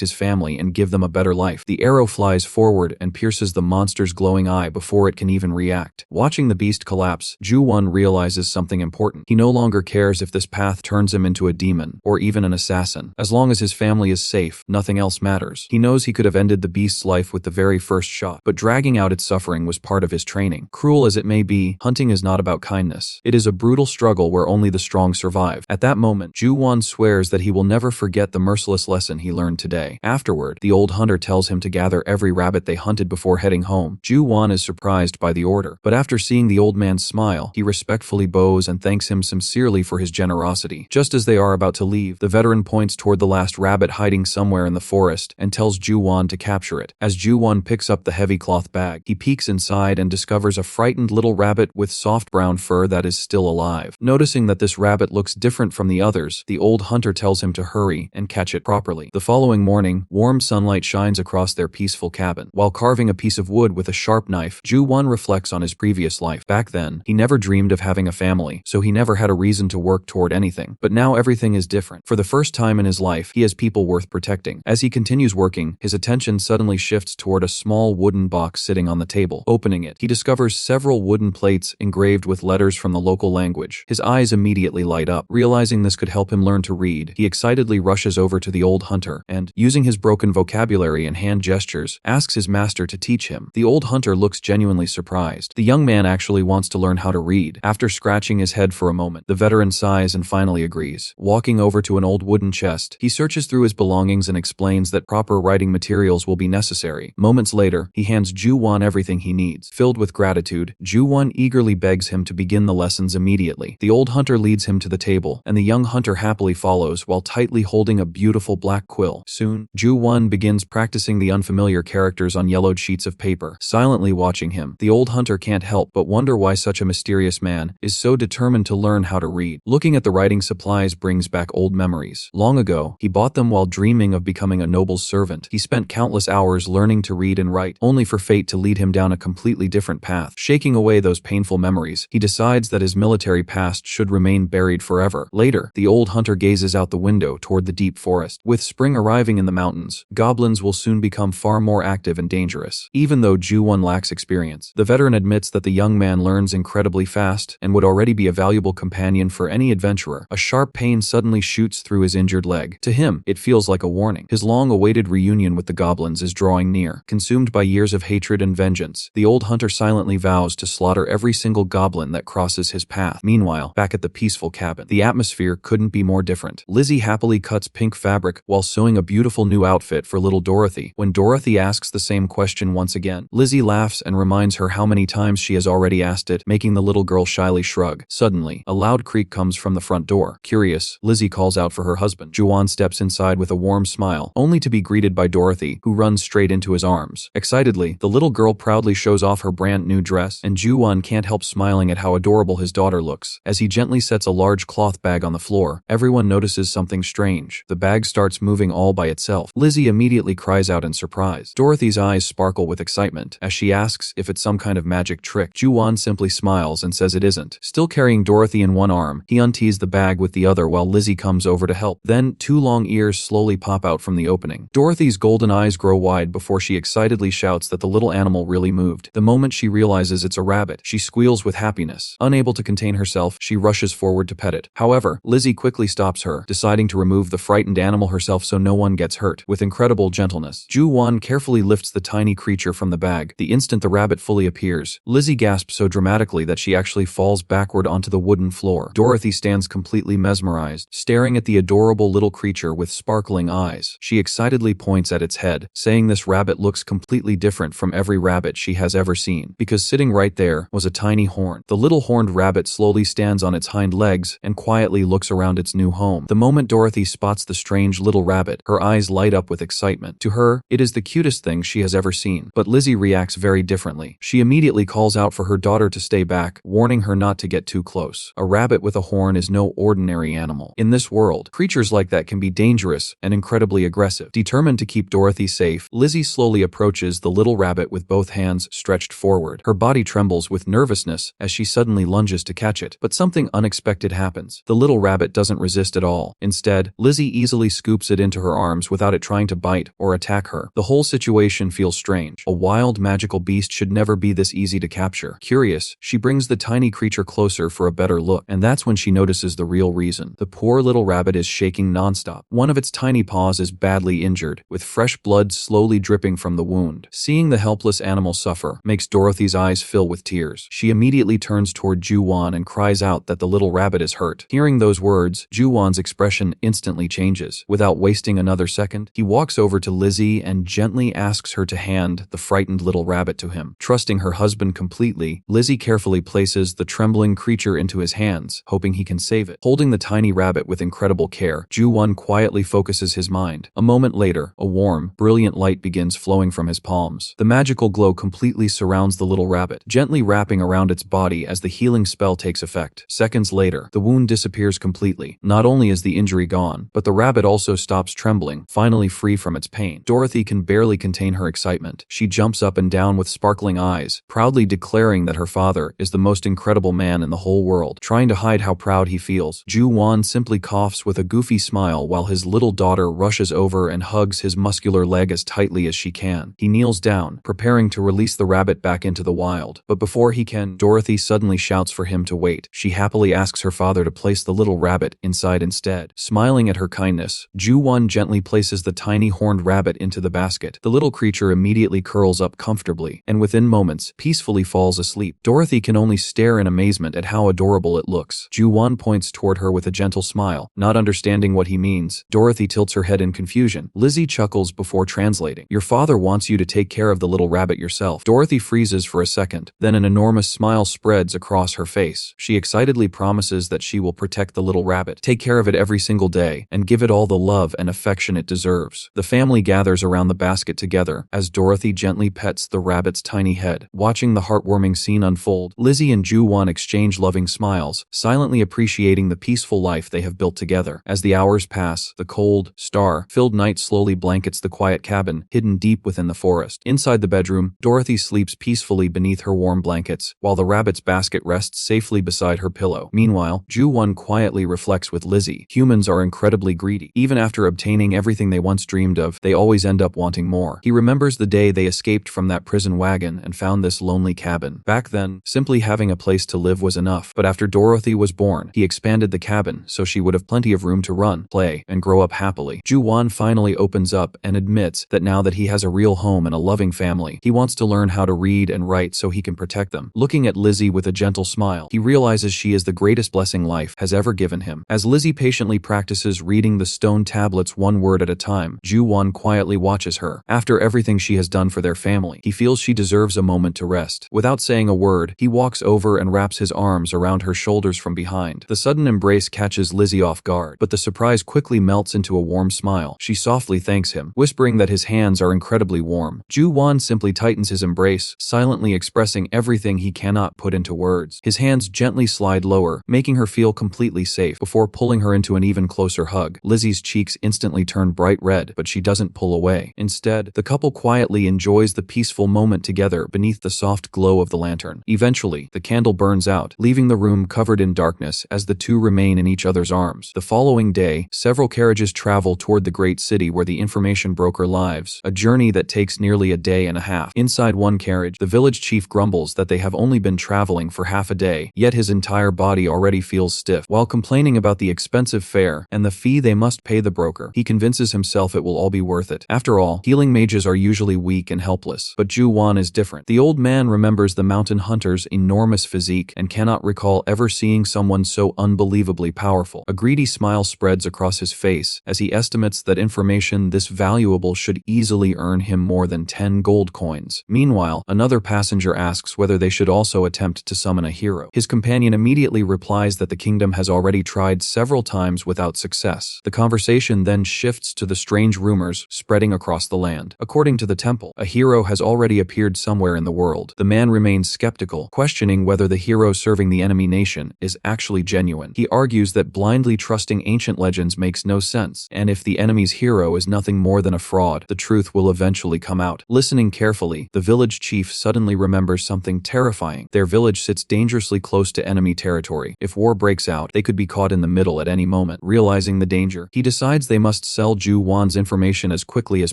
his family and give them a better life. The arrow flies forward and pierces the monster's glowing eye before it can even react. Watching the beast collapse, Ju-won realizes something important. He no longer cares if this path turns him into a demon or even an assassin. As long as his family is safe, nothing else matters. He knows he could have ended the beast's life with the very first shot, but dragging out its suffering was part of his training. Cruel as it may be, hunting is not about kindness. It is a brutal struggle where only the strong survive. At that moment, Ju-won swears that he will never forget the merciless lesson he learned today. Afterward, the old hunter tells him to gather every rabbit they hunted before heading home. Ju-won is surprised by the order, but after seeing the old man smile, he respectfully bows and thanks him sincerely for his generosity. Just as they are about to leave, the veteran points toward the last rabbit hiding somewhere in the forest and tells Ju-won to capture it. As Ju-won picks up the heavy cloth bag, he peeks inside and discovers a frightened little rabbit with soft brown fur that is still alive. Noticing that this rabbit looks different from the others, the old hunter tells him to hurry and catch it properly. The following morning, warm sunlight shines across their peaceful cabin. While carving a piece of wood with a sharp knife, Ju-won reflects on his previous life. Back then, he never dreamed of having a family, so he never had a reason to work toward anything. But now everything is different. For the first time in his life, he has people worth protecting. As he continues working, his attention suddenly shifts toward a small wooden box sitting on the table. Opening it, he discovers several wooden plates engraved with letters from the local language. His eyes immediately light up. Realizing this could help him learn to read, he excitedly rushes over to the old hunter and, using his broken vocabulary and hand gestures, asks his master to teach him. The old hunter looks genuinely surprised. The young man actually wants to learn how to read. After scratching his head for a moment, the veteran sighs and finally agrees. Walking over to an old wooden chest, he searches through his belongings and explains that proper writing materials will be necessary. Moments later, he hands Ju-won everything he needs. Filled with gratitude, Ju-won eagerly begs him to begin the lessons immediately. The old hunter leads him to the table, and the young hunter happily follows while tightly holding a beautiful black quill. Soon, Ju-won begins practicing the unfamiliar characters on yellowed sheets of paper. Silently watching him, the old hunter can't help but wonder why such a mysterious man is so determined to learn how to read. Looking at the writing supplies brings back old memories. Long ago, he bought them while dreaming of becoming a noble's servant. He spent countless hours learning to read and write, only for fate to lead him down a completely different path. Shaking away those painful memories, he decides that his military past should remain buried forever. Later, the old hunter gazes out the window toward the deep forest. With spring arriving in the mountains, goblins will soon become far more active and dangerous. Even though Ju-won lacks experience, the veteran admits that the young man learns incredibly fast and would already be a valuable companion for any adventurer. A sharp pain suddenly shoots through his injured leg. To him, it feels like a warning. His long-awaited reunion with the goblins is drawing near. Consumed by years of hatred and vengeance, the old hunter silently vows to slaughter every single goblin that crosses his path. Meanwhile, back at the peaceful cabin, the atmosphere couldn't be more different. Lizzie happily cuts pink fabric while sewing a beautiful new outfit for little Dorothy. When Dorothy asks the same question once again, Lizzie laughs and reminds her how many times she has already asked it, making the little girl shyly shrug. Suddenly, a loud creak comes from the front door. Curious, Lizzie calls out for her husband. Ju-won steps inside with a warm smile, only to be greeted by Dorothy, who runs straight into his arms. Excitedly, the little girl proudly shows off her brand new dress, and Ju-won can't help smiling at how adorable his daughter looks. As he gently sets a large cloth bag on the floor, everyone notices something strange. The bag starts moving all by itself. Lizzie immediately cries out in surprise. Dorothy's eyes sparkle with excitement. As she asks if it's some kind of magic trick, Ju-won simply smiles and says it isn't. Still carrying Dorothy in one arm, he untees the bag with the other while Lizzie comes over to help. Then, two long ears slowly pop out from the opening. Dorothy's golden eyes grow wide before she excitedly shouts that the little animal really moved. The moment she realizes it's a rabbit, she squeals with happiness. Unable to contain herself, she rushes forward to pet it. However, Lizzie quickly stops her, deciding to remove the frightened animal herself so no one gets hurt. With incredible gentleness, Ju-won carefully lifts the tiny creature from the bag. The instant the rabbit fully appears, Lizzie gasps so dramatically that she actually falls backward onto the wooden floor. Dorothy stands completely mesmerized, staring at the adorable little creature with sparkling eyes. She excitedly points at its head, saying this rabbit looks completely completely different from every rabbit she has ever seen, because sitting right there was a tiny horn. The little horned rabbit slowly stands on its hind legs and quietly looks around its new home. The moment Dorothy spots the strange little rabbit, her eyes light up with excitement. To her, it is the cutest thing she has ever seen. But Lizzie reacts very differently. She immediately calls out for her daughter to stay back, warning her not to get too close. A rabbit with a horn is no ordinary animal. In this world, creatures like that can be dangerous and incredibly aggressive. Determined to keep Dorothy safe, Lizzie slowly approaches the little rabbit with both hands stretched forward. Her body trembles with nervousness as she suddenly lunges to catch it. But something unexpected happens. The little rabbit doesn't resist at all. Instead, Lizzie easily scoops it into her arms without it trying to bite or attack her. The whole situation feels strange. A wild, magical beast should never be this easy to capture. Curious, she brings the tiny creature closer for a better look, and that's when she notices the real reason. The poor little rabbit is shaking nonstop. One of its tiny paws is badly injured, with fresh blood slowly dripping from the wound. Seeing the helpless animal suffer makes Dorothy's eyes fill with tears. She immediately turns toward Ju-won and cries out that the little rabbit is hurt. Hearing those words, Ju-won's expression instantly changes. Without wasting another second, he walks over to Lizzie and gently asks her to hand the frightened little rabbit to him. Trusting her husband completely, Lizzie carefully places the trembling creature into his hands, hoping he can save it. Holding the tiny rabbit with incredible care, Ju-won quietly focuses his mind. A moment later, a warm, brilliant light begins flowing from his palms. The magical glow completely surrounds the little rabbit, gently wrapping around its body as the healing spell takes effect. Seconds later, the wound disappears completely. Not only is the injury gone, but the rabbit also stops trembling, finally free from its pain. Dorothy can barely contain her excitement. She jumps up and down with sparkling eyes, proudly declaring that her father is the most incredible man in the whole world. Trying to hide how proud he feels, Ju-won simply coughs with a goofy smile while his little daughter rushes over and hugs his muscular leg as tightly as she can. He kneels down, preparing to release the rabbit back into the wild. But before he can, Dorothy suddenly shouts for him to wait. She happily asks her father to place the little rabbit inside instead. Smiling at her kindness, Ju-won gently places the tiny horned rabbit into the basket. The little creature immediately curls up comfortably, and within moments, peacefully falls asleep. Dorothy can only stare in amazement at how adorable it looks. Ju-won points toward her with a gentle smile. Not understanding what he means, Dorothy tilts her head in confusion. Lizzie chuckles before translating. "Your father wants you to take care of the little rabbit yourself." Dorothy freezes for a second, then an enormous smile spreads across her face. She excitedly promises that she will protect the little rabbit, take care of it every single day, and give it all the love and affection it deserves. The family gathers around the basket together as Dorothy gently pets the rabbit's tiny head. Watching the heartwarming scene unfold, Lizzie and Ju-won exchange loving smiles, silently appreciating the peaceful life they have built together. As the hours pass, the cold, star-filled night slowly blankets the quiet cabin, hidden deep within the forest. Inside the bedroom, Dorothy sleeps peacefully beneath her warm blankets, while the rabbit's basket rests safely beside her pillow. Meanwhile, Ju-won quietly reflects with Lizzie. Humans are incredibly greedy. Even after obtaining everything they once dreamed of, they always end up wanting more. He remembers the day they escaped from that prison wagon and found this lonely cabin. Back then, simply having a place to live was enough. But after Dorothy was born, he expanded the cabin so she would have plenty of room to run, play, and grow up happily. Ju-won finally opens up and admits that now that he has a real home and a loving family, he wants to learn how to read and write so he can protect them. Looking at Lizzie with a gentle smile, he realizes she is the greatest blessing life has ever given him. As Lizzie patiently practices reading the stone tablets one word at a time, Ju-won quietly watches her. After everything she has done for their family, he feels she deserves a moment to rest. Without saying a word, he walks over and wraps his arms around her shoulders from behind. The sudden embrace catches Lizzie off guard, but the surprise quickly melts into a warm smile. She softly thanks him, whispering that his hands are incredibly warm. Ju-won simply tightens his embrace, silently expressing everything he cannot put into words. His hands gently slide lower, making her feel completely safe, before pulling her into an even closer hug. Lizzie's cheeks instantly turn bright red, but she doesn't pull away. Instead, the couple quietly enjoys the peaceful moment together beneath the soft glow of the lantern. Eventually, the candle burns out, leaving the room covered in darkness as the two remain in each other's arms. The following day, several carriages travel toward the great city where the information broker lives, a journey that takes nearly a day and a half. Inside one carriage, the village chief grumbles that they have only been traveling for half a day, yet his entire body already feels stiff. While complaining about the expensive fare and the fee they must pay the broker, he convinces himself it will all be worth it. After all, healing mages are usually weak and helpless, but Ju-won is different. The old man remembers the mountain hunter's enormous physique and cannot recall ever seeing someone so unbelievably powerful. A greedy smile spreads across his face as he estimates that information this valuable should easily earn him more more than 10 gold coins. Meanwhile, another passenger asks whether they should also attempt to summon a hero. His companion immediately replies that the kingdom has already tried several times without success. The conversation then shifts to the strange rumors spreading across the land. According to the temple, a hero has already appeared somewhere in the world. The man remains skeptical, questioning whether the hero serving the enemy nation is actually genuine. He argues that blindly trusting ancient legends makes no sense, and if the enemy's hero is nothing more than a fraud, the truth will eventually come out. Listening carefully, the village chief suddenly remembers something terrifying. Their village sits dangerously close to enemy territory. If war breaks out, they could be caught in the middle at any moment. Realizing the danger, he decides they must sell Ju Wan's information as quickly as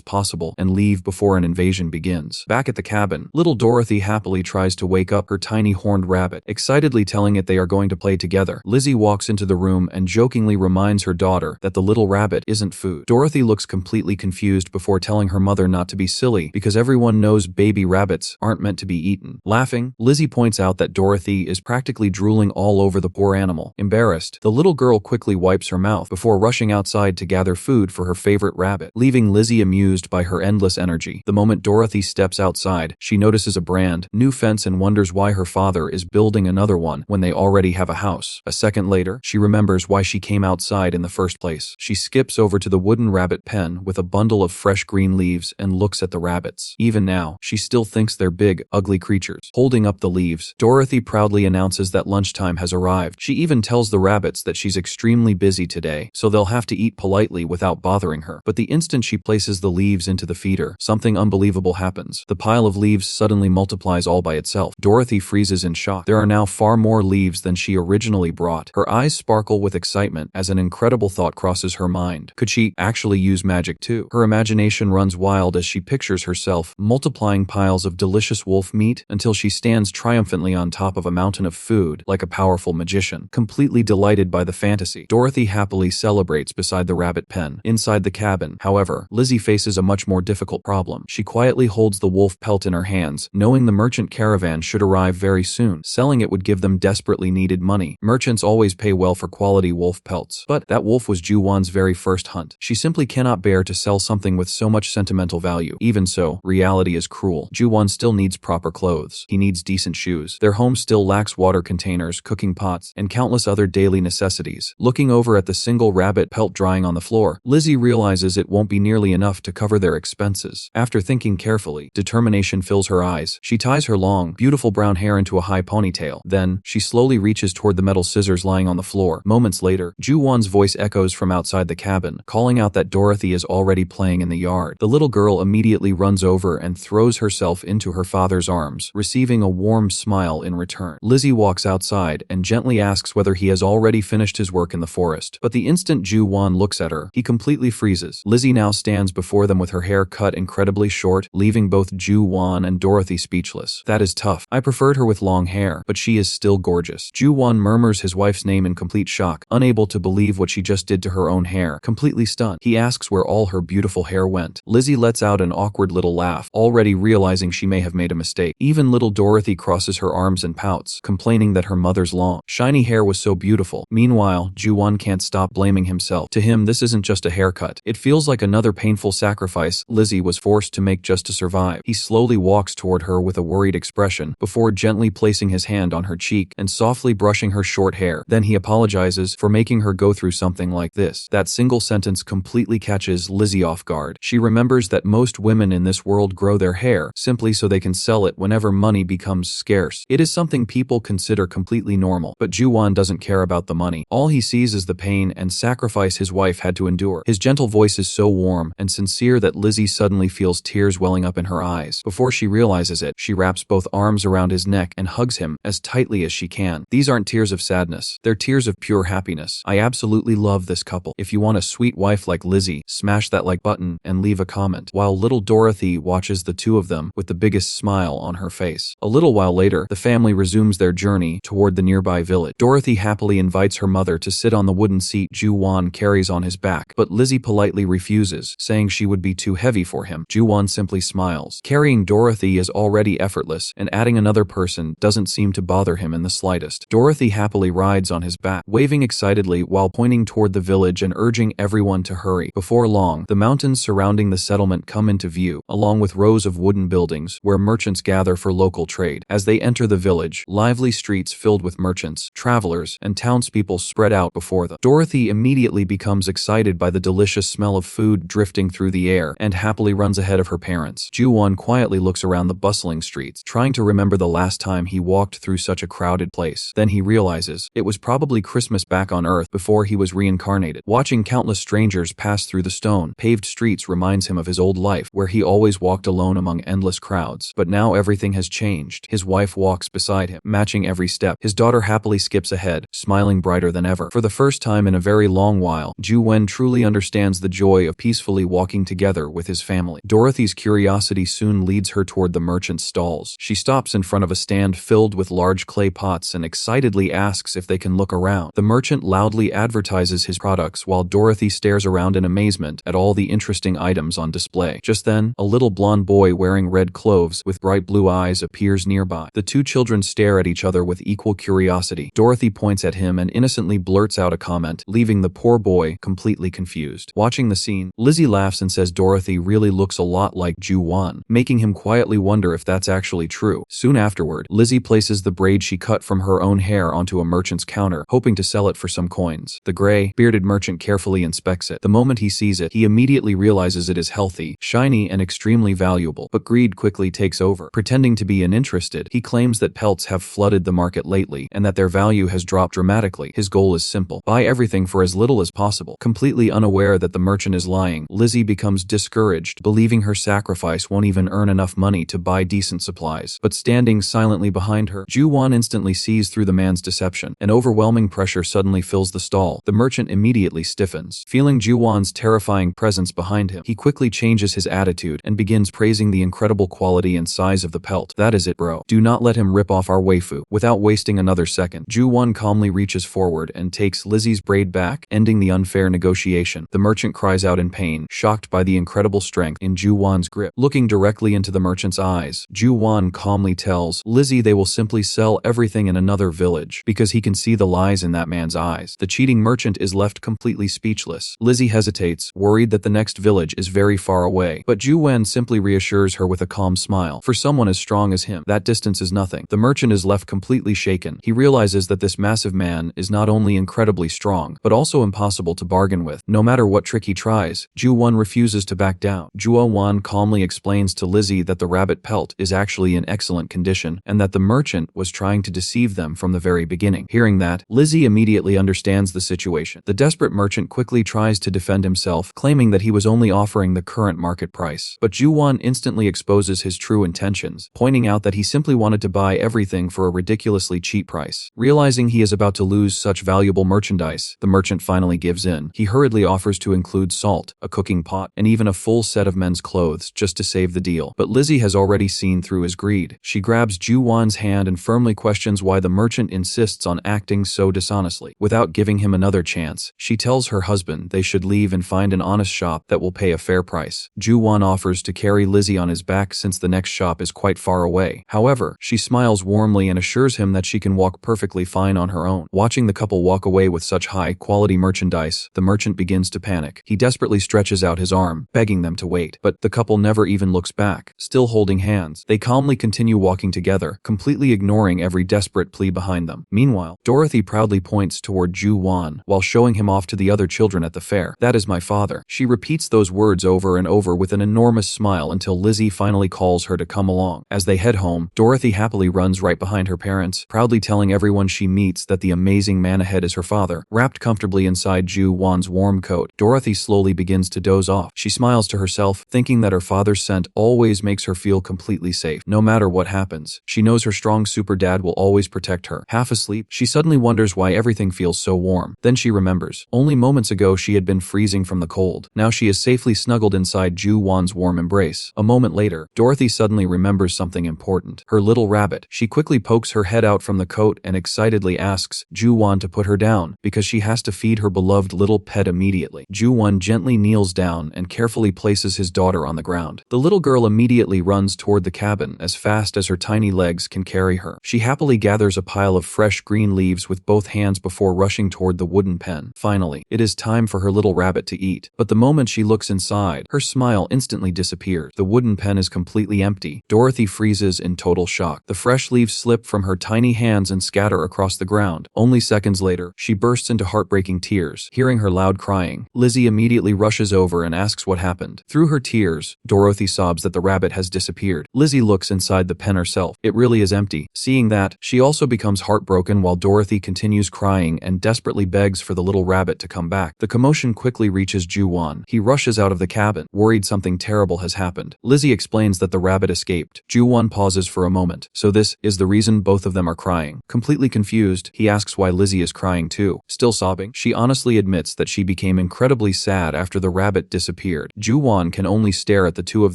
possible and leave before an invasion begins. Back at the cabin, little Dorothy happily tries to wake up her tiny horned rabbit, excitedly telling it they are going to play together. Lizzie walks into the room and jokingly reminds her daughter that the little rabbit isn't food. Dorothy looks completely confused before telling her mother not to be silly because everyone knows baby rabbits aren't meant to be eaten. Laughing, Lizzie points out that Dorothy is practically drooling all over the poor animal. Embarrassed, the little girl quickly wipes her mouth before rushing outside to gather food for her favorite rabbit, leaving Lizzie amused by her endless energy. The moment Dorothy steps outside, she notices a brand new fence and wonders why her father is building another one when they already have a house. A second later, she remembers why she came outside in the first place. She skips over to the wooden rabbit pen with a bundle of fresh green leaves and looks at the rabbits. Even now, she still thinks they're big, ugly creatures. Holding up the leaves, Dorothy proudly announces that lunchtime has arrived. She even tells the rabbits that she's extremely busy today, so they'll have to eat politely without bothering her. But the instant she places the leaves into the feeder, something unbelievable happens. The pile of leaves suddenly multiplies all by itself. Dorothy freezes in shock. There are now far more leaves than she originally brought. Her eyes sparkle with excitement as an incredible thought crosses her mind. Could she actually use magic too? Her imagination runs wild as she pictures herself multiplying piles of delicious wolf meat until she stands triumphantly on top of a mountain of food like a powerful magician. Completely delighted by the fantasy, Dorothy happily celebrates beside the rabbit pen. Inside the cabin, however, Lizzie faces a much more difficult problem. She quietly holds the wolf pelt in her hands, knowing the merchant caravan should arrive very soon. Selling it would give them desperately needed money. Merchants always pay well for quality wolf pelts, but that wolf was Ju Wan's very first hunt. She simply cannot bear to sell something with so much sentimental value. Even so, reality is cruel. Ju Wan still needs proper clothes. He needs decent shoes. Their home still lacks water containers, cooking pots, and countless other daily necessities. Looking over at the single rabbit pelt drying on the floor, Lizzie realizes it won't be nearly enough to cover their expenses. After thinking carefully, determination fills her eyes. She ties her long, beautiful brown hair into a high ponytail. Then, she slowly reaches toward the metal scissors lying on the floor. Moments later, Ju Wan's voice echoes from outside the cabin, calling out that Dorothy is already playing in the yard. The little girl immediately runs over and throws herself into her father's arms, receiving a warm smile in return. Lizzie walks outside and gently asks whether he has already finished his work in the forest. But the instant Ju Wan looks at her, he completely freezes. Lizzie now stands before them with her hair cut incredibly short, leaving both Ju Wan and Dorothy speechless. That is tough. I preferred her with long hair, but she is still gorgeous. Ju Wan murmurs his wife's name in complete shock, unable to believe what she just did to her own hair. Completely stunned, he asks where all her beautiful hair went. Lizzie lets out an awkward little laugh, already realizing she may have made a mistake. Even little Dorothy crosses her arms and pouts, complaining that her mother's long, shiny hair was so beautiful. Meanwhile, Ju Wan can't stop blaming himself. To him, this isn't just a haircut. It feels like another painful sacrifice Lizzie was forced to make just to survive. He slowly walks toward her with a worried expression, before gently placing his hand on her cheek and softly brushing her short hair. Then he apologizes for making her go through something like this. That single sentence completely catches Lizzie off guard. She remembers that most women in this world grow their hair simply so they can sell it whenever money becomes scarce. It is something people consider completely normal, but Ju Wan doesn't care about the money. All he sees is the pain and sacrifice his wife had to endure. His gentle voice is so warm and sincere that Lizzie suddenly feels tears welling up in her eyes. Before she realizes it, she wraps both arms around his neck and hugs him as tightly as she can. These aren't tears of sadness. They're tears of pure happiness. I absolutely love this couple. If you want a sweet wife like Lizzie, smash that like button and leave a comment. While little Dorothy watches the two of them with the biggest smile on her face. A little while later, the family resumes their journey toward the nearby village. Dorothy happily invites her mother to sit on the wooden seat Ju Wan carries on his back, but Lizzie politely refuses, saying she would be too heavy for him. Ju Wan simply smiles. Carrying Dorothy is already effortless, and adding another person doesn't seem to bother him in the slightest. Dorothy happily rides on his back, waving excitedly while pointing toward the village and urging everyone to hurry. Before long, the mountains surrounding the settlement come into view, along with rows of wooden buildings where merchants gather for local trade. As they enter the village, lively streets filled with merchants, travelers, and townspeople spread out before them. Dorothy immediately becomes excited by the delicious smell of food drifting through the air and happily runs ahead of her parents. Ju-won quietly looks around the bustling streets, trying to remember the last time he walked through such a crowded place. Then he realizes it was probably Christmas back on Earth before he was reincarnated. Watching countless strangers pass through the stone-paved streets reminds him of his old life, where he always walked alone among endless crowds. But now everything has changed. His wife walks beside him, matching every step. His daughter happily skips ahead, smiling brighter than ever. For the first time in a very long while, Ju-wen truly understands the joy of peacefully walking together with his family. Dorothy's curiosity soon leads her toward the merchant's stalls. She stops in front of a stand filled with large clay pots and excitedly asks if they can look around. The merchant loudly advertises his products while Dorothy stares around in amazement at all the interesting items on display. Just then, a little blonde boy wearing red clothes with bright blue eyes appears nearby. The two children stare at each other with equal curiosity. Dorothy points at him and innocently blurts out a comment, leaving the poor boy completely confused. Watching the scene, Lizzie laughs and says Dorothy really looks a lot like Ju-won, making him quietly wonder if that's actually true. Soon afterward, Lizzie places the braid she cut from her own hair onto a merchant's counter, hoping to sell it for some coins. The gray, bearded merchant carefully inspects it. The moment he sees it, he immediately realizes it is healthy, shiny, and extremely valuable. But greed quickly takes over. Pretending to be uninterested, he claims that pelts have flooded the market lately and that their value has dropped dramatically. His goal is simple: buy everything for as little as possible. Completely unaware that the merchant is lying, Lizzie becomes discouraged, believing her sacrifice won't even earn enough money to buy decent supplies. But standing silently behind her, Ju-won instantly sees through the man's deception. An overwhelming pressure suddenly fills the stall. The merchant immediately stiffens. Feeling Ju-won's terrifying presence behind him, he quickly changes his attitude and begins praising the incredible quality and size of the pelt. "That is it, bro. Do not let him rip off our waifu." Without wasting another second, Ju-won calmly reaches forward and takes Lizzie's braid back, ending the unfair negotiation. The merchant cries out in pain, shocked by the incredible strength in Ju-won's grip. Looking directly into the merchant's eyes, Ju-won calmly tells Lizzie they will simply sell everything in another village, because he can see the lies in that man's eyes. The cheating merchant is left completely speechless. Lizzie hesitates, worried that the next village is very far away, but Ju-wen simply reassures her with a calm smile. For someone as strong as him, that distance is nothing. The merchant is left completely shaken. He realizes that this massive man is not only incredibly strong, but also impossible to bargain with. No matter what trick he tries, Ju-won refuses to back down. Ju-won calmly explains to Lizzie that the rabbit pelt is actually in excellent condition, and that the merchant was trying to deceive them from the very beginning. Hearing that, Lizzie immediately understands the situation. The desperate merchant quickly tries to defend himself, claiming that he was only offering the current market price. But Ju-won instantly exposes his true intentions, pointing out that he simply wanted to buy everything for a ridiculously cheap price. Realizing he is about to lose such valuable merchandise, the merchant finally gives in. He hurriedly offers to include salt, a cooking pot, and even a full set of men's clothes just to save the deal. But Lizzie has already seen through his greed. She grabs Ju-won's hand and firmly questions why the merchant insists on acting so dishonestly. Without giving him another chance, she tells her husband they should leave and find an honest shop that will pay a fair price. Ju-won offers to carry Lizzie on his back since the next shop is quite far away. However, she smiles warmly and assures him that she can walk perfectly fine on her own. Watching the couple walk away with such high-quality merchandise, the merchant begins to panic. He desperately stretches out his arm, begging them to wait, but the couple never even looks back. Still holding hands, they calmly continue walking together, completely ignoring every desperate plea behind them. Meanwhile, Dorothy proudly points toward Ju-won while showing him off to the other children at the fair. "That is my father." She repeats those words over and over with an enormous smile until Lizzie finally calls her to come along. As they head home, Dorothy happily runs right behind her parents, proudly telling everyone she meets that the amazing man ahead is her father. Wrapped comfortably inside Ju-won's warm coat, Dorothy slowly begins to doze off. She smiles to herself, thinking that her father's scent always makes her feel completely safe. No matter what happens, she knows her strong super dad will always protect her. Half asleep, she suddenly wonders why everything feels so warm. Then she remembers. Only moments ago she had been freezing from the cold. Now she is safely snuggled inside Ju-won's warm embrace. A moment later, Dorothy suddenly remembers something important. Her little rabbit. She quickly pokes her head out from the coat and excitedly asks Ju-won to put her down, because she has to feed her beloved little pet immediately. Ju-won gently kneels down and carefully places his daughter on the ground. The little girl immediately runs toward the cabin as fast as her tiny legs can carry her. She happily gathers a pile of fresh green leaves with both hands before rushing toward the wooden pen. Finally, it is time for her little rabbit to eat. But the moment she looks inside, her smile instantly disappears. The wooden pen is completely empty. Dorothy freezes in total shock. The fresh leaves slip from her tiny hands and scatter across the ground. Only seconds later, she bursts into heartbreaking tears. Hearing her loud crying, Lizzie immediately rushes over and asks what happened. Through her tears, Dorothy sobs that the rabbit has disappeared. Lizzie looks inside the pen herself. It really is empty. Seeing that, she also becomes heartbroken while Dorothy continues crying and desperately begs for the little rabbit to come back. The commotion quickly reaches Ju-won. He rushes out of the cabin, worried something terrible has happened. Lizzie explains that the rabbit escaped. Ju-won pauses for a moment. So this is the reason both of them are crying. Completely confused, he asks why Lizzie is crying too. Still sobbing, she honestly admits that she became incredibly sad after the rabbit disappeared. Ju-won can only stare at the two of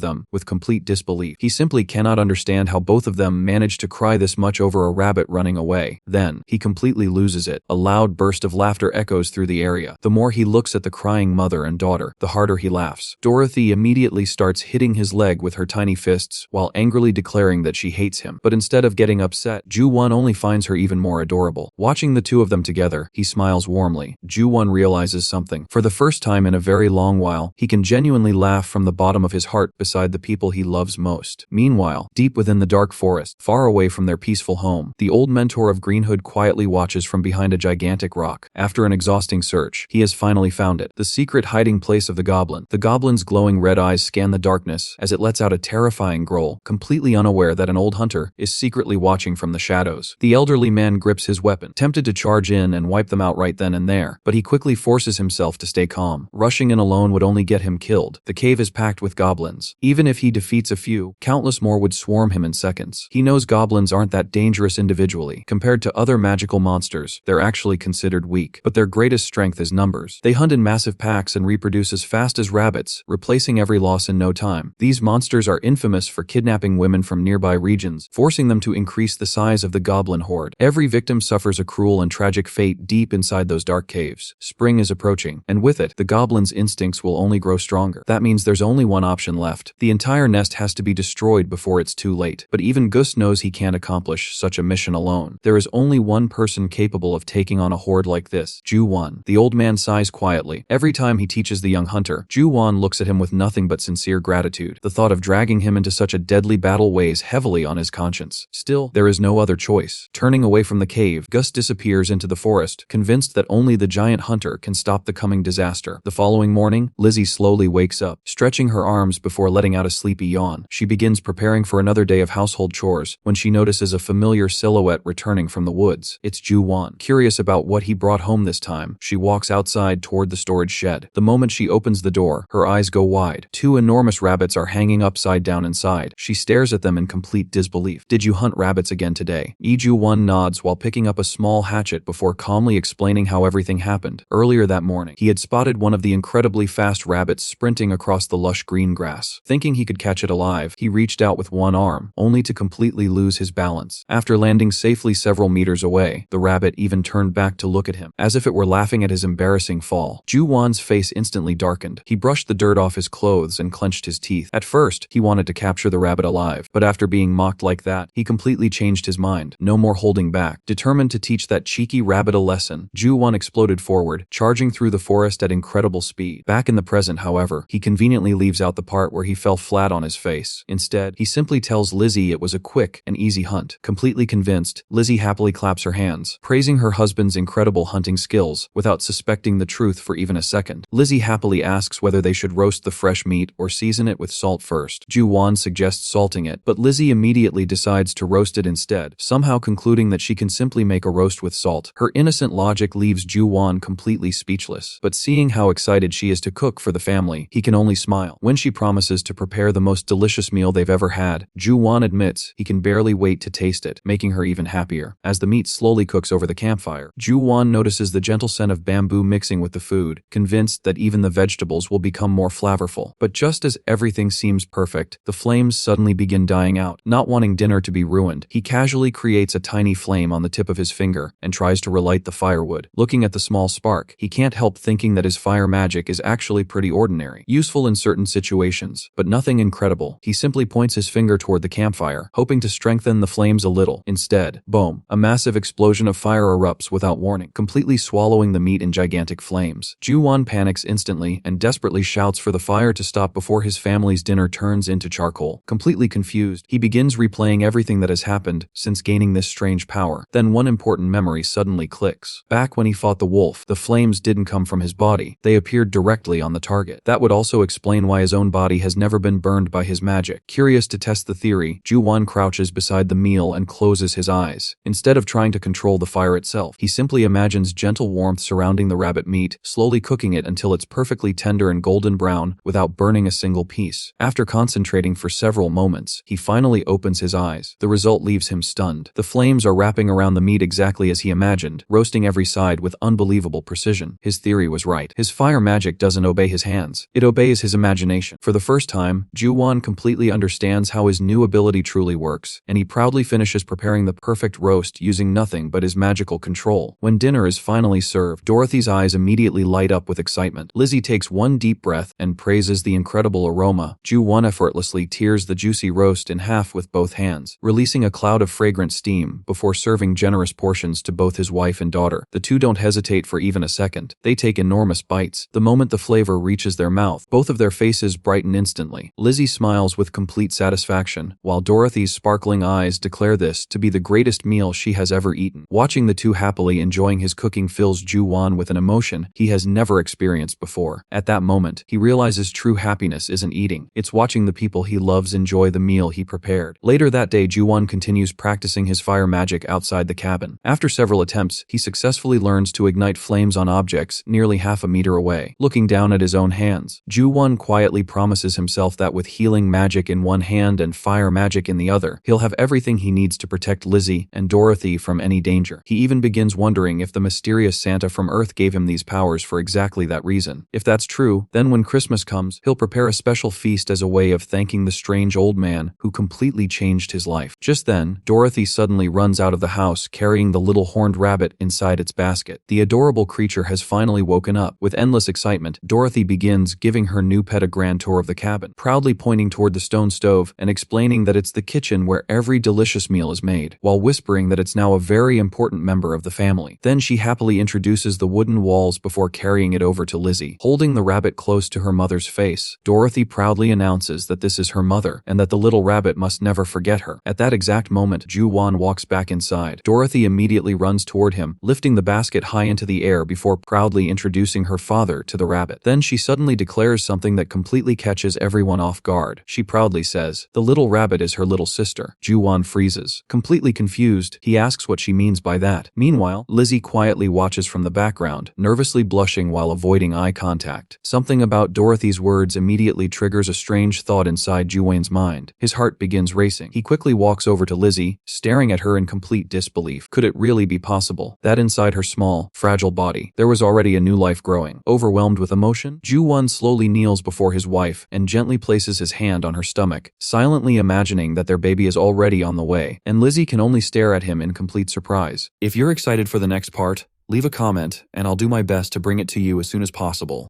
them with complete disbelief. He simply cannot understand how both of them managed to cry this much over a rabbit running away. Then, he completely loses it. A loud burst of laughter echoes through the area. The more he looks at the crying mother and daughter, the harder he laughs. Dorothy immediately starts hitting his leg with her tiny fists while angrily declaring that she hates him. But instead of getting upset, Ju-won only finds her even more adorable. Watching the two of them together, he smiles warmly. Ju-won realizes something. For the first time in a very long while, he can genuinely laugh from the bottom of his heart beside the people he loves most. Meanwhile, deep within the dark forest, far away from their peaceful home, the old mentor of Greenhood quietly watches from behind a gigantic rock. After an exhausting search, he has finally found it, the secret hiding place of the goblin. The goblin's glowing red eyes scan the darkness as it lets out a terrifying growl, completely unaware that an old hunter is secretly watching from the shadows. The elderly man grips his weapon, tempted to charge in and wipe them out right then and there, but he quickly forces himself to stay calm. Rushing in alone would only get him killed. The cave is packed with goblins. Even if he defeats a few, countless more would swarm him in seconds. He knows goblins aren't that dangerous individually. Compared to other magical monsters, they're actually considered weak, but their greatest strength is numbers. They hunt in massive packs and reproduce as fast as rabbits, replacing every loss in no time. These monsters are infamous for kidnapping women from nearby regions, forcing them to increase the size of the goblin horde. Every victim suffers a cruel and tragic fate deep inside those dark caves. Spring is approaching, and with it, the goblin's instincts will only grow stronger. That means there's only one option left. The entire nest has to be destroyed before it's too late. But even Gus knows he can't accomplish such a mission alone. There is only one person capable of taking on a horde like this, Ju-won. The old man sighs quietly. Every time he teaches the young hunter, Ju-won looks at him with nothing but sincere gratitude. The thought of dragging him into such a deadly battle weighs heavily on his conscience. Still, there is no other choice. Turning away from the cave, Gus disappears into the forest, convinced that only the giant hunter can stop the coming disaster. The following morning, Lizzie slowly wakes up, stretching her arms before letting out a sleepy yawn. She begins preparing for another day of household chores when she notices a familiar silhouette returning from the woods. It's Ju-won. Curious about what he brought home this time, she walks outside toward the storage shed. The moment she opens the door, her eyes go wide. Two enormous rabbits are hanging upside down inside. She stares at them in complete disbelief. "Did you hunt rabbits again today?" Ju-won nods while picking up a small hatchet before calmly explaining how everything happened. Earlier that morning, he had spotted one of the incredibly fast rabbits sprinting across the lush green grass. Thinking he could catch it alive, he reached out with one arm, only to completely lose his balance. After landing safely several meters away, the rabbit even turned back to look at him, as if it were laughing at his embarrassing fall. Ju-won's face instantly darkened. He brushed the dirt off his clothes and clenched his teeth. At first, he wanted to capture the rabbit alive, but after being mocked like that, he completely changed his mind. No more holding back. Determined to teach that cheeky rabbit a lesson, Ju-won exploded forward, charging through the forest at incredible speed. Back in the present, however, he conveniently leaves out the part where he fell flat on his face. Instead, he simply tells Lizzie it was a quick and easy hunt. Completely convinced, Lizzie happily claps her hands, praising her husband's incredible hunting skills without suspecting the truth for even a second. Lizzie happily asks whether they should roast the fresh meat or season it with salt first. Ju-won suggests salting it, but Lizzie immediately decides to roast it instead, somehow concluding that she can simply make a roast with salt. Her innocent logic leaves Ju-won completely speechless, but seeing how excited she is to cook for the family, he can only smile. When she promises to prepare the most delicious meal they've ever had, Ju-won admits he can barely wait to taste it, making her even happier. As the meat slowly cooks over the campfire, Ju-won notices the gentle scent of bamboo mixing with the food, convinced that even the vegetables will become more flavorful. But just as everything seems perfect, the flames suddenly begin dying out. Not wanting dinner to be ruined, he casually creates a tiny flame on the tip of his finger and tries to relight the firewood. Looking at the small spark, he can't help thinking that his fire magic is actually pretty ordinary, useful in certain situations, but nothing incredible. He simply points his finger toward the campfire, hoping to strengthen the flames a little. Instead, boom, a massive explosion of fire erupts without warning, completely swallowing the meat in gigantic flames. Ju-won panics instantly and desperately shouts for the fire to stop before his family's dinner turns into charcoal. Completely confused, he begins replaying everything that has happened since gaining this strange power. Then one important memory suddenly clicks. Back when he fought the wolf, the flames didn't come from his body. They appeared directly on the target. That would also explain why his own body has never been burned by his magic. Curious to test the theory, Ju-won crouches beside the meal and closes his eyes. Instead of trying to control the fire itself, he simply imagines gentle warmth surrounding the rabbit meat, slowly cooking it until it's perfectly tender and golden brown without burning a single piece. After concentrating for several moments, he finally opens his eyes. The result leaves him stunned. The flames are wrapping around the meat exactly as he imagined, roasting every side with unbelievable precision. His theory was right. His fire magic doesn't obey his hands. It obeys his imagination. For the first time, Ju-won completely understands how his new ability truly works, and he proudly finishes preparing the perfect roast using nothing but his magical control. When dinner is finally served, Dorothy's eyes immediately light up with excitement. Lizzie takes one deep breath and praises the incredible aroma. Ju-won effortlessly tears the juicy roast in half with both hands, releasing a cloud of fragrant steam before serving generous portions to both his wife and daughter. The two don't hesitate for even a second. They take enormous bites. The moment the flavor reaches their mouth, both of their faces brighten instantly. Lizzie smiles with complete satisfaction, while Dorothy's sparkling eyes declare this to be the greatest meal she has ever eaten. Watching the two happily enjoying his cooking fills Ju-won with an emotion he has never experienced before. At that moment, he realizes true happiness isn't eating. It's watching the people he loves enjoy the meal he prepared. Later that day, Ju-won continues practicing his fire magic outside the cabin. After several attempts, he successfully learns to ignite flames on objects nearly half a meter away. Looking down at his own hands, Ju-won quietly promises himself that with healing magic in one hand and fire magic in the other, he'll have everything he needs to protect Lizzie and Dorothy from any danger. He even begins wondering if the mysterious Santa from Earth gave him these powers for exactly that reason. If that's true, then when Christmas comes, he'll prepare a special feast as a way of thanking the strange old man who completely changed his life. Just then, Dorothy suddenly runs out of the house carrying the little horned rabbit inside its basket. The adorable creature has finally woken up. With endless excitement, Dorothy begins giving her new pet a grand tour of the cabin, proudly pointing toward the stone stove and explaining that it's the kitchen where every delicious meal is made, while whispering that it's now a very important member of the family. Then she happily introduces the wooden walls before carrying it over to Lizzie. Holding the rabbit close to her mother's face, Dorothy proudly announces that this is her mother and that the little rabbit must never forget her. At that exact moment, Ju-won walks back inside. Dorothy immediately runs toward him, lifting the basket high into the air before proudly introducing her father to the rabbit. Then she suddenly declares something that completely catches everyone off guard. She proudly says, "The little rabbit is her little sister." Ju-won freezes. Completely confused, he asks what she means by that. Meanwhile, Lizzie quietly watches from the background, nervously blushing while avoiding eye contact. Something about Dorothy's words immediately triggers a strange thought inside Ju-won's mind. His heart begins racing. He quickly walks over to Lizzie, staring at her in complete disbelief. Could it really be possible that inside her small, fragile body, there was already a new life growing? Overwhelmed with emotion, Ju-won slowly kneels before his wife and gently places his hand on her stomach, silently imagining that their baby is already on the way, and Lizzie can only stare at him in complete surprise. If you're excited for the next part, leave a comment and I'll do my best to bring it to you as soon as possible.